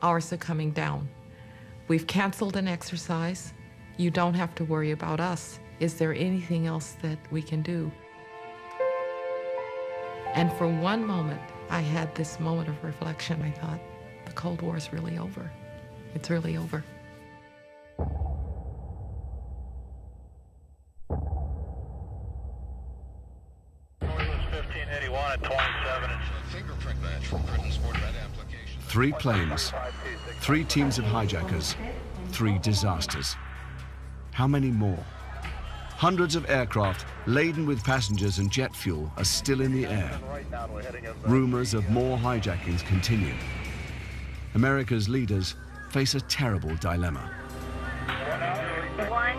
Ours are coming down. We've canceled an exercise. You don't have to worry about us. Is there anything else that we can do? And for one moment, I had this moment of reflection. I thought, the Cold War is really over. It's really over. Three planes, 3 teams of hijackers, 3 disasters. How many more? Hundreds of aircraft laden with passengers and jet fuel are still in the air. Rumors of more hijackings continue. America's leaders face a terrible dilemma. 1,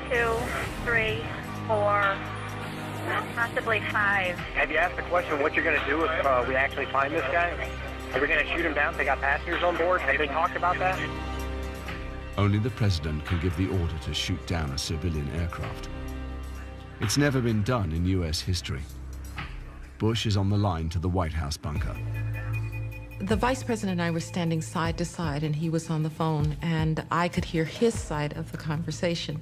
2, 3, 4, possibly 5. Have you asked the question what you're going to do if we actually find this guy? Are we going to shoot him down if they got passengers on board? Have they talked about that? Only the president can give the order to shoot down a civilian aircraft. It's never been done in US history. Bush is on the line to the White House bunker. The vice president and I were standing side to side, and he was on the phone, and I could hear his side of the conversation.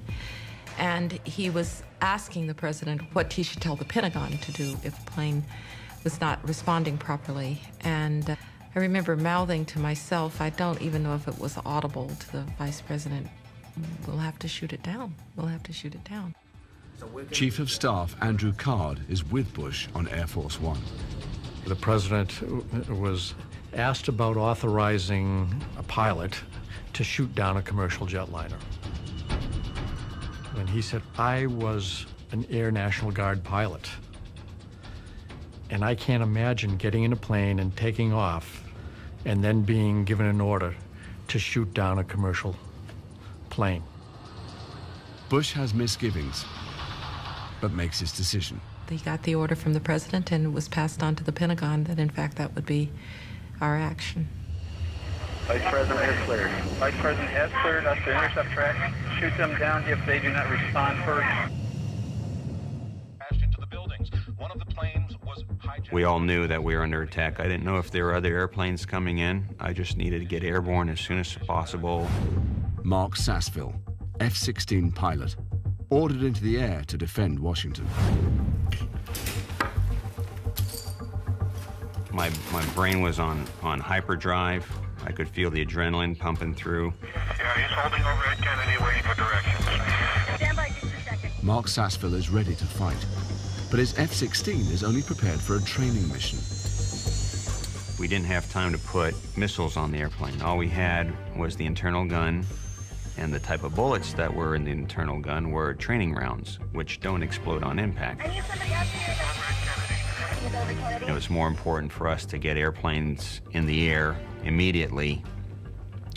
And he was asking the president what he should tell the Pentagon to do if the plane was not responding properly. And I remember mouthing to myself, I don't even know if it was audible to the vice president, we'll have to shoot it down. We'll have to shoot it down. Chief of Staff Andrew Card is with Bush on Air Force One. The president was asked about authorizing a pilot to shoot down a commercial jetliner. And he said, I was an Air National Guard pilot. And I can't imagine getting in a plane and taking off and then being given an order to shoot down a commercial plane. Bush has misgivings, but makes his decision. He got the order from the president, and it was passed on to the Pentagon that, in fact, that would be our action. Vice President has cleared. Vice President has cleared us to intercept track. Shoot them down if they do not respond first. We all knew that we were under attack. I didn't know if there were other airplanes coming in. I just needed to get airborne as soon as possible. Mark Sasseville, F-16 pilot, ordered into the air to defend Washington. My brain was on hyperdrive. I could feel the adrenaline pumping through. Yeah, he's holding over at Kennedy waiting for directions. Stand by just a second. Mark Sasseville is ready to fight, but his F-16 is only prepared for a training mission. We didn't have time to put missiles on the airplane. All we had was the internal gun, and the type of bullets that were in the internal gun were training rounds, which don't explode on impact. It was more important for us to get airplanes in the air immediately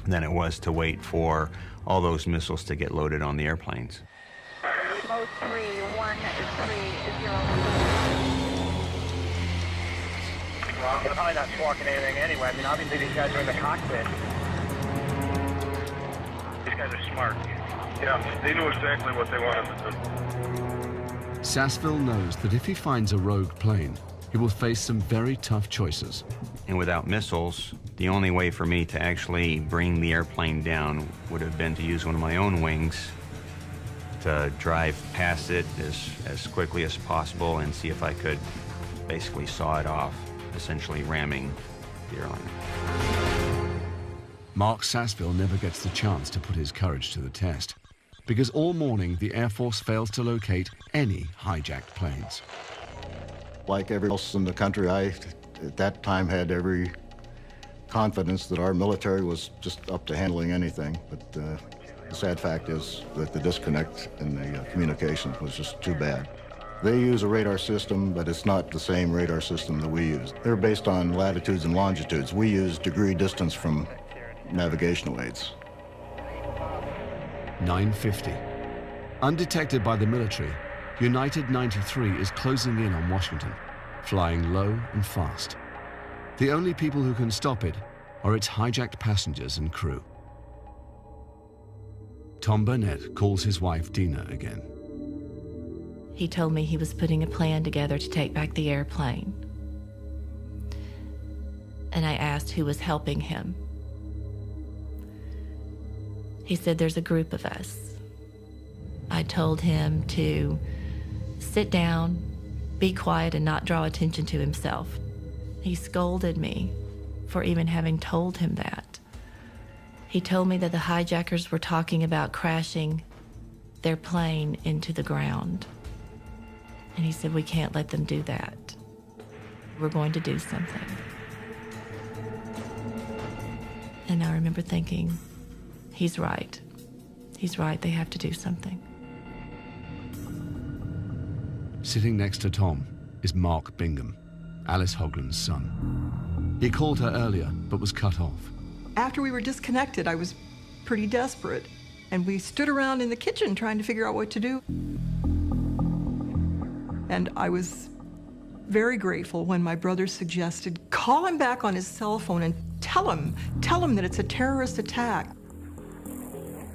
than it was to wait for all those missiles to get loaded on the airplanes. Mode 313 0. Well, they're probably not squawking anything anyway. I mean, obviously these guys are in the cockpit. These guys are smart. Yeah, they knew exactly what they wanted to do. Sasseville knows that if he finds a rogue plane, he will face some very tough choices. And without missiles, the only way for me to actually bring the airplane down would have been to use one of my own wings to drive past it as quickly as possible and see if I could basically saw it off, essentially ramming the airliner. Mark Sasseville never gets the chance to put his courage to the test, because all morning the Air Force fails to locate any hijacked planes. Like everyone else in the country, I, at that time, had every confidence that our military was just up to handling anything. But the sad fact is that the disconnect in the communication was just too bad. They use a radar system, but it's not the same radar system that we use. They're based on latitudes and longitudes. We use degree distance from navigational aids. 9:50. Undetected by the military, United 93 is closing in on Washington, flying low and fast. The only people who can stop it are its hijacked passengers and crew. Tom Burnett calls his wife Dina again. He told me he was putting a plan together to take back the airplane. And I asked who was helping him. He said there's a group of us. I told him to sit down, be quiet, and not draw attention to himself. He scolded me for even having told him that. He told me that the hijackers were talking about crashing their plane into the ground. And he said, we can't let them do that. We're going to do something. And I remember thinking, he's right. He's right, they have to do something. Sitting next to Tom is Mark Bingham, Alice Hoagland's son. He called her earlier, but was cut off. After we were disconnected, I was pretty desperate. And we stood around in the kitchen trying to figure out what to do. And I was very grateful when my brother suggested, call him back on his cell phone and tell him that it's a terrorist attack.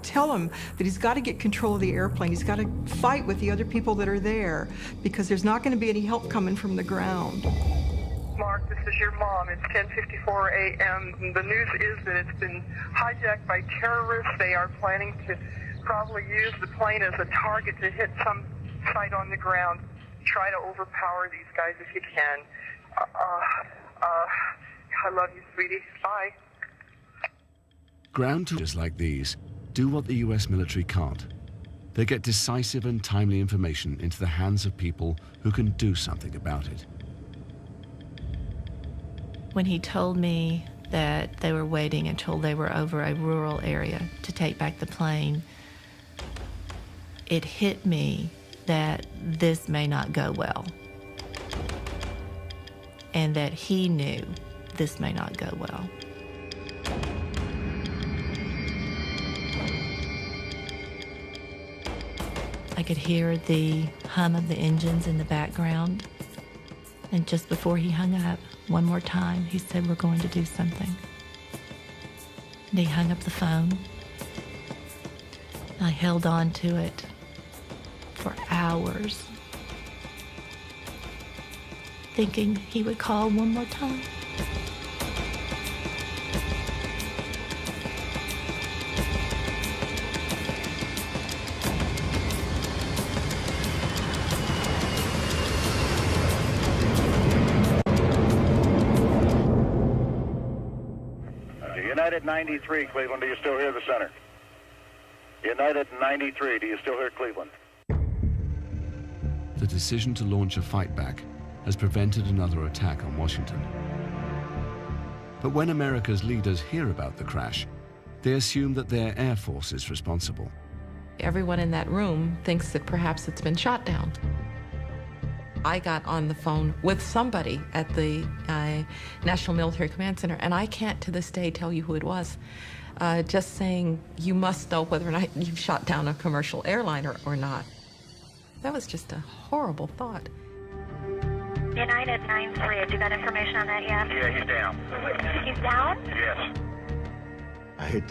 Tell him that he's got to get control of the airplane. He's got to fight with the other people that are there because there's not going to be any help coming from the ground. Mark, this is your mom. It's 10:54 a.m. The news is that it's been hijacked by terrorists. They are planning to probably use the plane as a target to hit some site on the ground. Try to overpower these guys if you can. I love you, sweetie. Bye. Ground troops like these do what the US military can't. They get decisive and timely information into the hands of people who can do something about it. When he told me that they were waiting until they were over a rural area to take back the plane, it hit me that this may not go well, and that he knew this may not go well. I could hear the hum of the engines in the background, and just before he hung up, one more time, he said, we're going to do something. And he hung up the phone. I held on to it for hours. thinking he would call one more time. United 93, Cleveland, do you still hear the center? United 93, do you still hear Cleveland? The decision to launch a fight back has prevented another attack on Washington. But when America's leaders hear about the crash, they assume that their Air Force is responsible. Everyone in that room thinks that perhaps it's been shot down. I got on the phone with somebody at the National Military Command Center, and I can't to this day tell you who it was. Just saying, you must know whether or not you've shot down a commercial airliner or not. That was just a horrible thought. United 93, have you got information on that yet? Yeah, he's down. He's down? Yes. I hate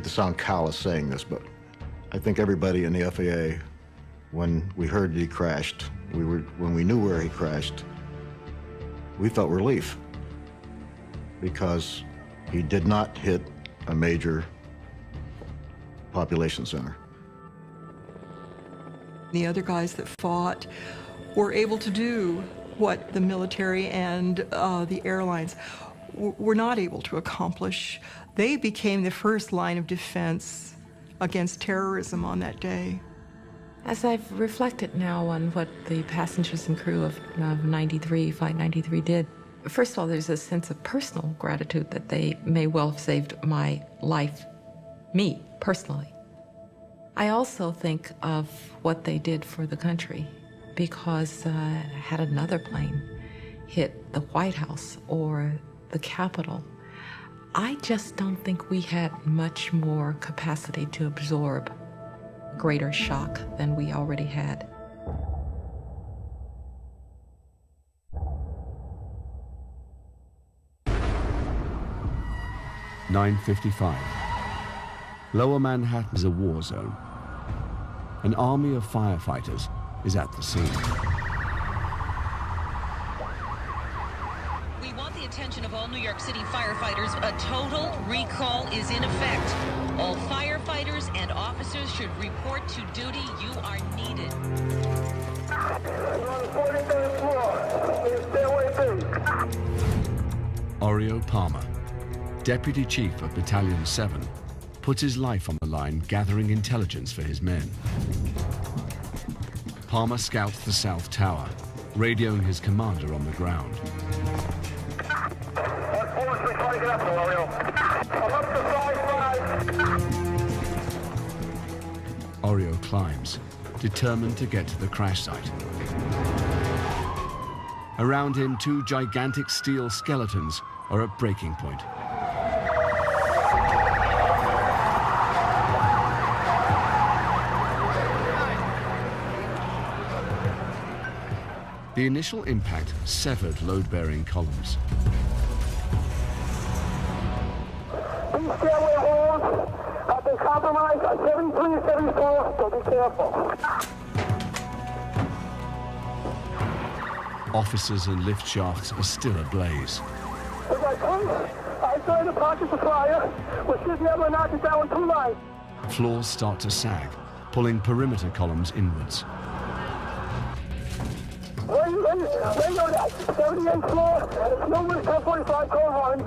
to sound callous saying this, but I think everybody in the FAA, when we heard that he crashed, when we knew where he crashed, we felt relief because he did not hit a major population center. The other guys that fought were able to do what the military and the airlines were not able to accomplish. They became the first line of defense against terrorism on that day. As I've reflected now on what the passengers and crew of Flight 93 did, first of all, there's a sense of personal gratitude that they may well have saved my life, me, personally. I also think of what they did for the country, because had another plane hit the White House or the Capitol, I just don't think we had much more capacity to absorb greater shock than we already had. (9:55). Lower Manhattan is a war zone. An army of firefighters is at the scene. We want the attention of all New York City firefighters. A total recall is in effect. All firefighters and officers should report to duty. You are needed. Oreo Palmer, Deputy Chief of Battalion 7, puts his life on the line gathering intelligence for his men. Palmer scouts the South Tower, radioing his commander on the ground. Oreo climbs, determined to get to the crash site. Around him, two gigantic steel skeletons are at breaking point. The initial impact severed load-bearing columns. These stairway walls have been compromised on 73 and 74, so be careful. Officers and lift shafts are still ablaze. As I come, I saw the pockets of fire. We should be able to knock it down with 2 lines. Floors start to sag, pulling perimeter columns inwards. When you go to that 78th floor, it's numerous 1045 coal lines.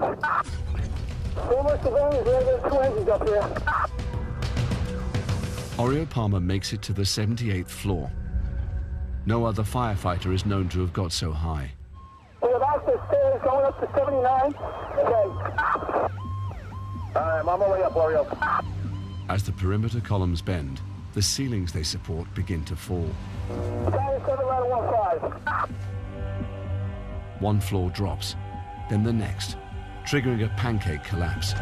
So much advantage there, there's 2 engines up here. Oreo Palmer makes it to the 78th floor. No other firefighter is known to have got so high. We're about the stairs going up to 79. Okay. I'm on my way up, Oreo. As the perimeter columns bend, the ceilings they support begin to fall. One floor drops, then the next, triggering a pancake collapse.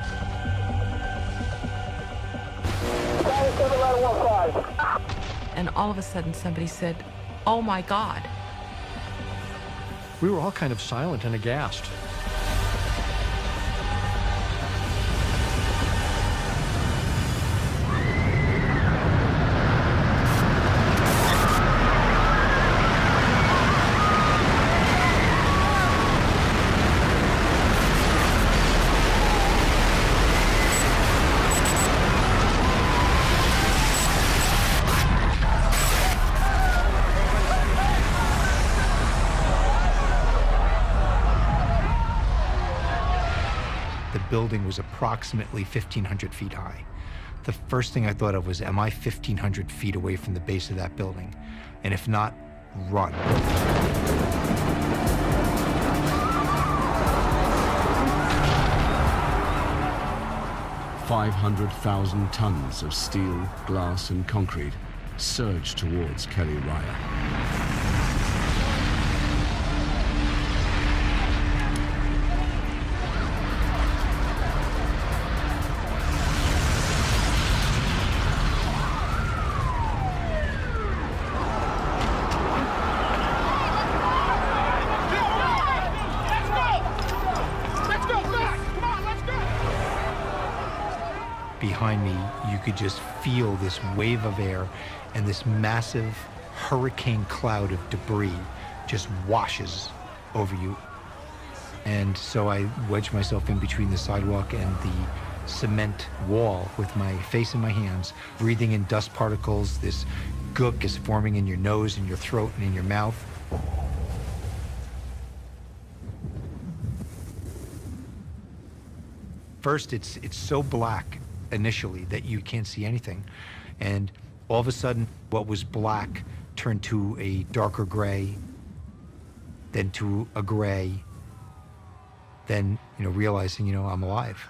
And all of a sudden somebody said, "Oh my God." We were all kind of silent and aghast. building was approximately 1,500 feet high. The first thing I thought of was, am I 1,500 feet away from the base of that building? And if not, run. 500,000 tons of steel, glass, and concrete surged towards Kelly Raya. Behind me, you could just feel this wave of air, and this massive hurricane cloud of debris just washes over you. And so I wedged myself in between the sidewalk and the cement wall with my face in my hands, breathing in dust particles. This gook is forming in your nose and your throat and in your mouth. First, it's so black initially that you can't see anything. And all of a sudden, what was black turned to a darker gray, then to a gray, then, realizing, I'm alive.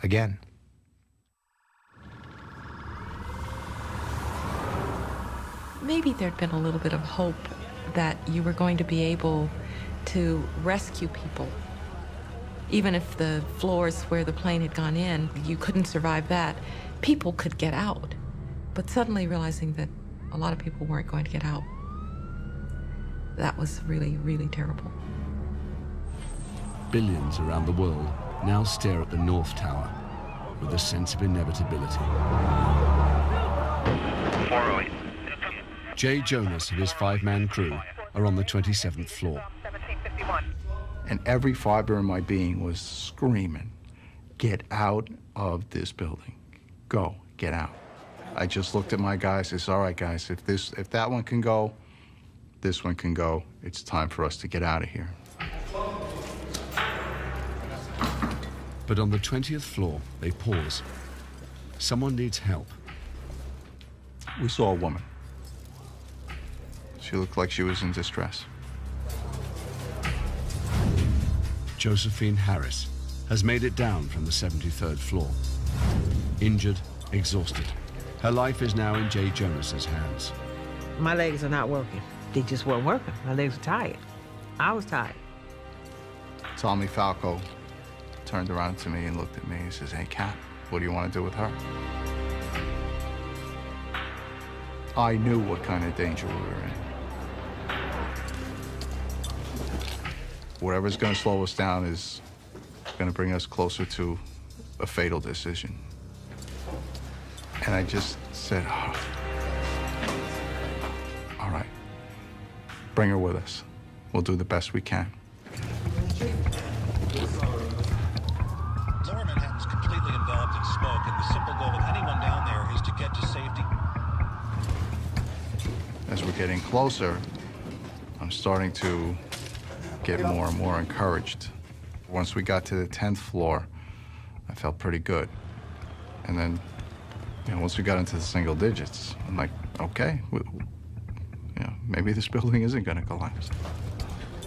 Again. Maybe there'd been a little bit of hope that you were going to be able to rescue people. Even if the floors where the plane had gone in, you couldn't survive that, people could get out. But suddenly realizing that a lot of people weren't going to get out, that was really, really terrible. Billions around the world now stare at the North Tower with a sense of inevitability. Jay Jonas and his 5-man crew are on the 27th floor. And every fiber in my being was screaming, get out of this building. Go, get out. I just looked at my guys and said, all right, guys, if that one can go, this one can go. It's time for us to get out of here. But on the 20th floor, they pause. Someone needs help. We saw a woman. She looked like she was in distress. Josephine Harris has made it down from the 73rd floor. Injured, exhausted. Her life is now in Jay Jonas's hands. My legs are not working. They just weren't working. My legs were tired. I was tired. Tommy Falco turned around to me and looked at me and says, hey, Cap, what do you want to do with her? I knew what kind of danger we were in. Whatever's going to slow us down is going to bring us closer to a fatal decision. And I just said, oh, all right, bring her with us. We'll do the best we can. Lower Manhattan's completely enveloped in smoke, and the simple goal of anyone down there is to get to safety. As we're getting closer, I'm starting to get more and more encouraged. Once we got to the 10th floor, I felt pretty good. And then, once we got into the single digits, I'm like, okay, maybe this building isn't going to collapse.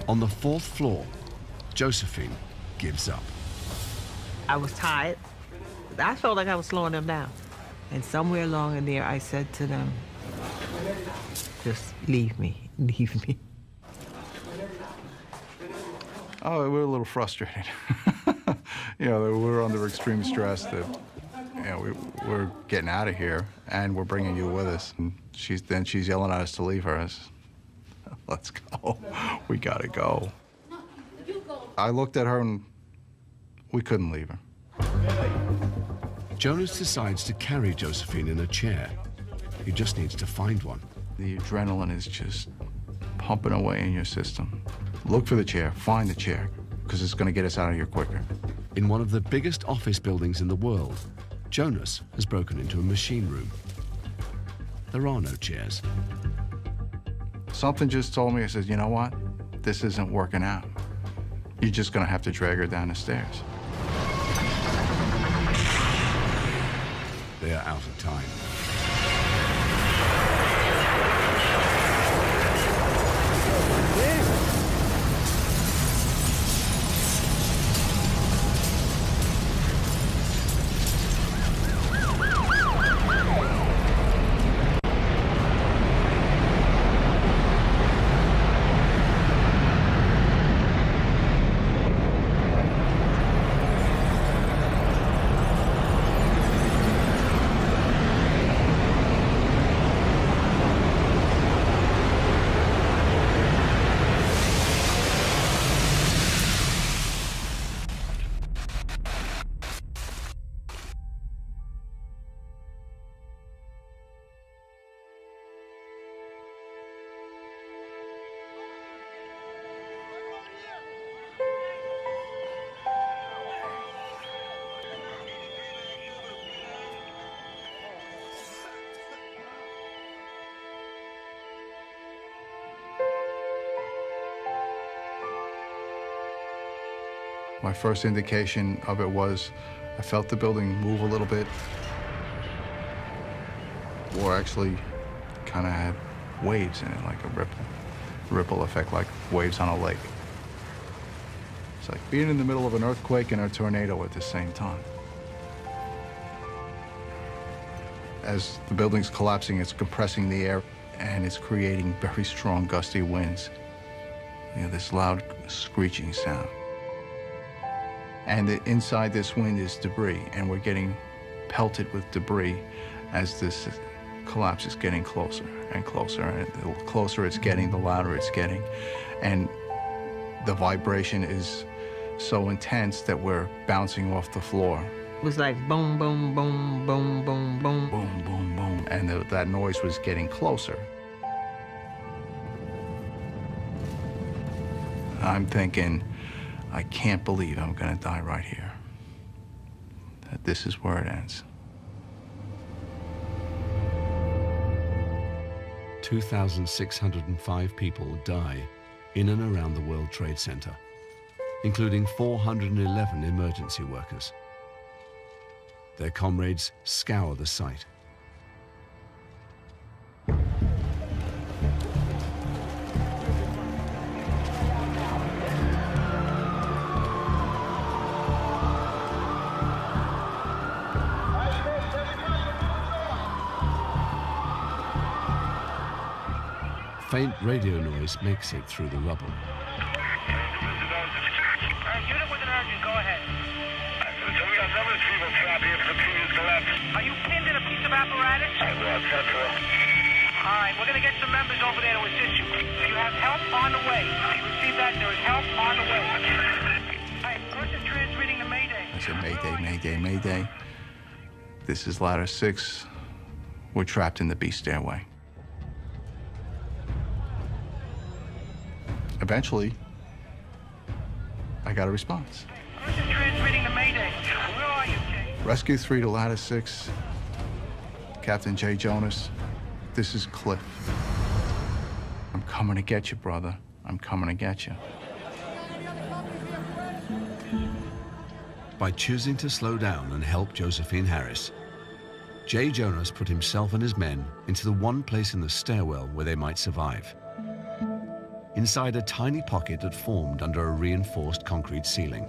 On the 4th floor, Josephine gives up. I was tired. I felt like I was slowing them down. And somewhere along in there, I said to them, just leave me, leave me. Oh, we were a little frustrated. We were under extreme stress that, we're getting out of here and we're bringing you with us. And she's yelling at us to leave her. Let's go. We gotta go. I looked at her and we couldn't leave her. Jonas decides to carry Josephine in a chair. He just needs to find one. The adrenaline is just pumping away in your system. Look for the chair, find the chair, because it's going to get us out of here quicker. In one of the biggest office buildings in the world, Jonas has broken into a machine room. There are no chairs. Something just told me, I said, you know what? This isn't working out. You're just going to have to drag her down the stairs. they are out of time. My first indication of it was I felt the building move a little bit, or actually kind of had waves in it, like a ripple effect, like waves on a lake. It's like being in the middle of an earthquake and a tornado at the same time. As the building's collapsing, it's compressing the air, and it's creating very strong gusty winds. You know, this loud screeching sound. And inside this wind is debris, and we're getting pelted with debris as this collapse is getting closer and closer. And the closer it's getting, the louder it's getting. And the vibration is so intense that we're bouncing off the floor. It was like boom, boom, boom, boom, boom, boom. Boom, boom, boom. And that noise was getting closer. I'm thinking, I can't believe I'm gonna die right here. That this is where it ends. 2,605 people die in and around the World Trade Center, including 411 emergency workers. Their comrades scour the site. Faint radio noise makes it through the rubble. Unit with an urgent, go ahead. So we got numerous people trapped here for the previous collapse. Are you pinned in a piece of apparatus? I was, that's all. All right, we're going to get some members over there to assist you. You have help on the way. You received that? There is help on the way. All right, person transmitting to Mayday. I said, Mayday, Mayday, Mayday. This is ladder 6. We're trapped in the B stairway. Eventually, I got a response. Person transmitting to Mayday. Where are you, Jay? Rescue 3 to ladder 6. Captain Jay Jonas. This is Cliff. I'm coming to get you, brother. I'm coming to get you. By choosing to slow down and help Josephine Harris, Jay Jonas put himself and his men into the one place in the stairwell where they might survive. Inside a tiny pocket that formed under a reinforced concrete ceiling.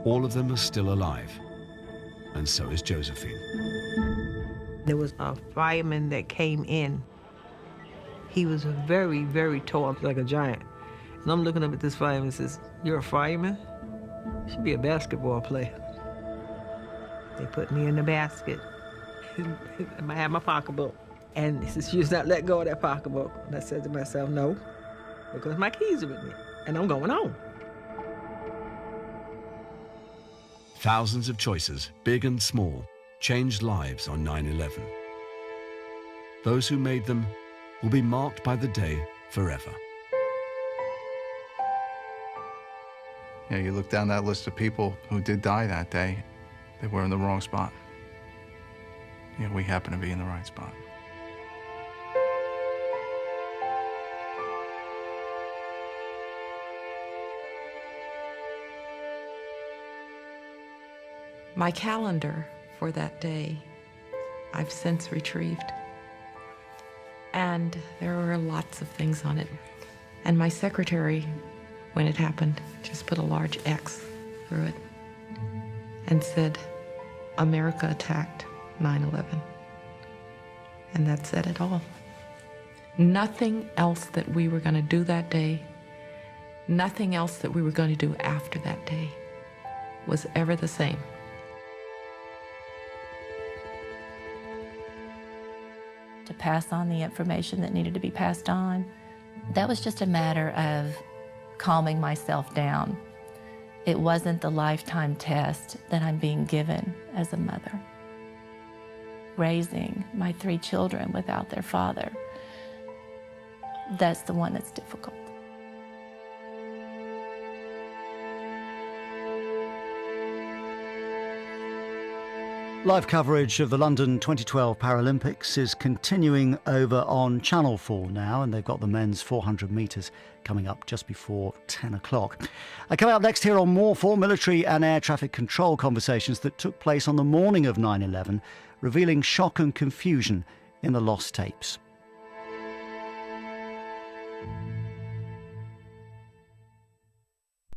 All of them are still alive, and so is Josephine. There was a fireman that came in. He was very, very tall, like a giant. And I'm looking up at this fireman and says, "You're a fireman? You should be a basketball player." They put me in the basket. I had my pocketbook. And he says, "She's not let go of that pocketbook." And I said to myself, "No, because my keys are with me, and I'm going home." Thousands of choices, big and small, changed lives on 9/11. Those who made them will be marked by the day forever. Yeah, you look down that list of people who did die that day, they were in the wrong spot. Yeah, we happen to be in the right spot. My calendar for that day, I've since retrieved. And there were lots of things on it. And my secretary, when it happened, just put a large X through it and said, America attacked 9/11. And that said it all. Nothing else that we were going to do that day, nothing else that we were going to do after that day was ever the same. To pass on the information that needed to be passed on, that was just a matter of calming myself down. It wasn't the lifetime test that I'm being given as a mother. Raising my 3 children without their father, that's the one that's difficult. Live coverage of the London 2012 Paralympics is continuing over on Channel 4 now, and they've got the men's 400 metres coming up just before 10 o'clock. Coming up next here on More 4, military and air traffic control conversations that took place on the morning of 9/11, revealing shock and confusion in the lost tapes.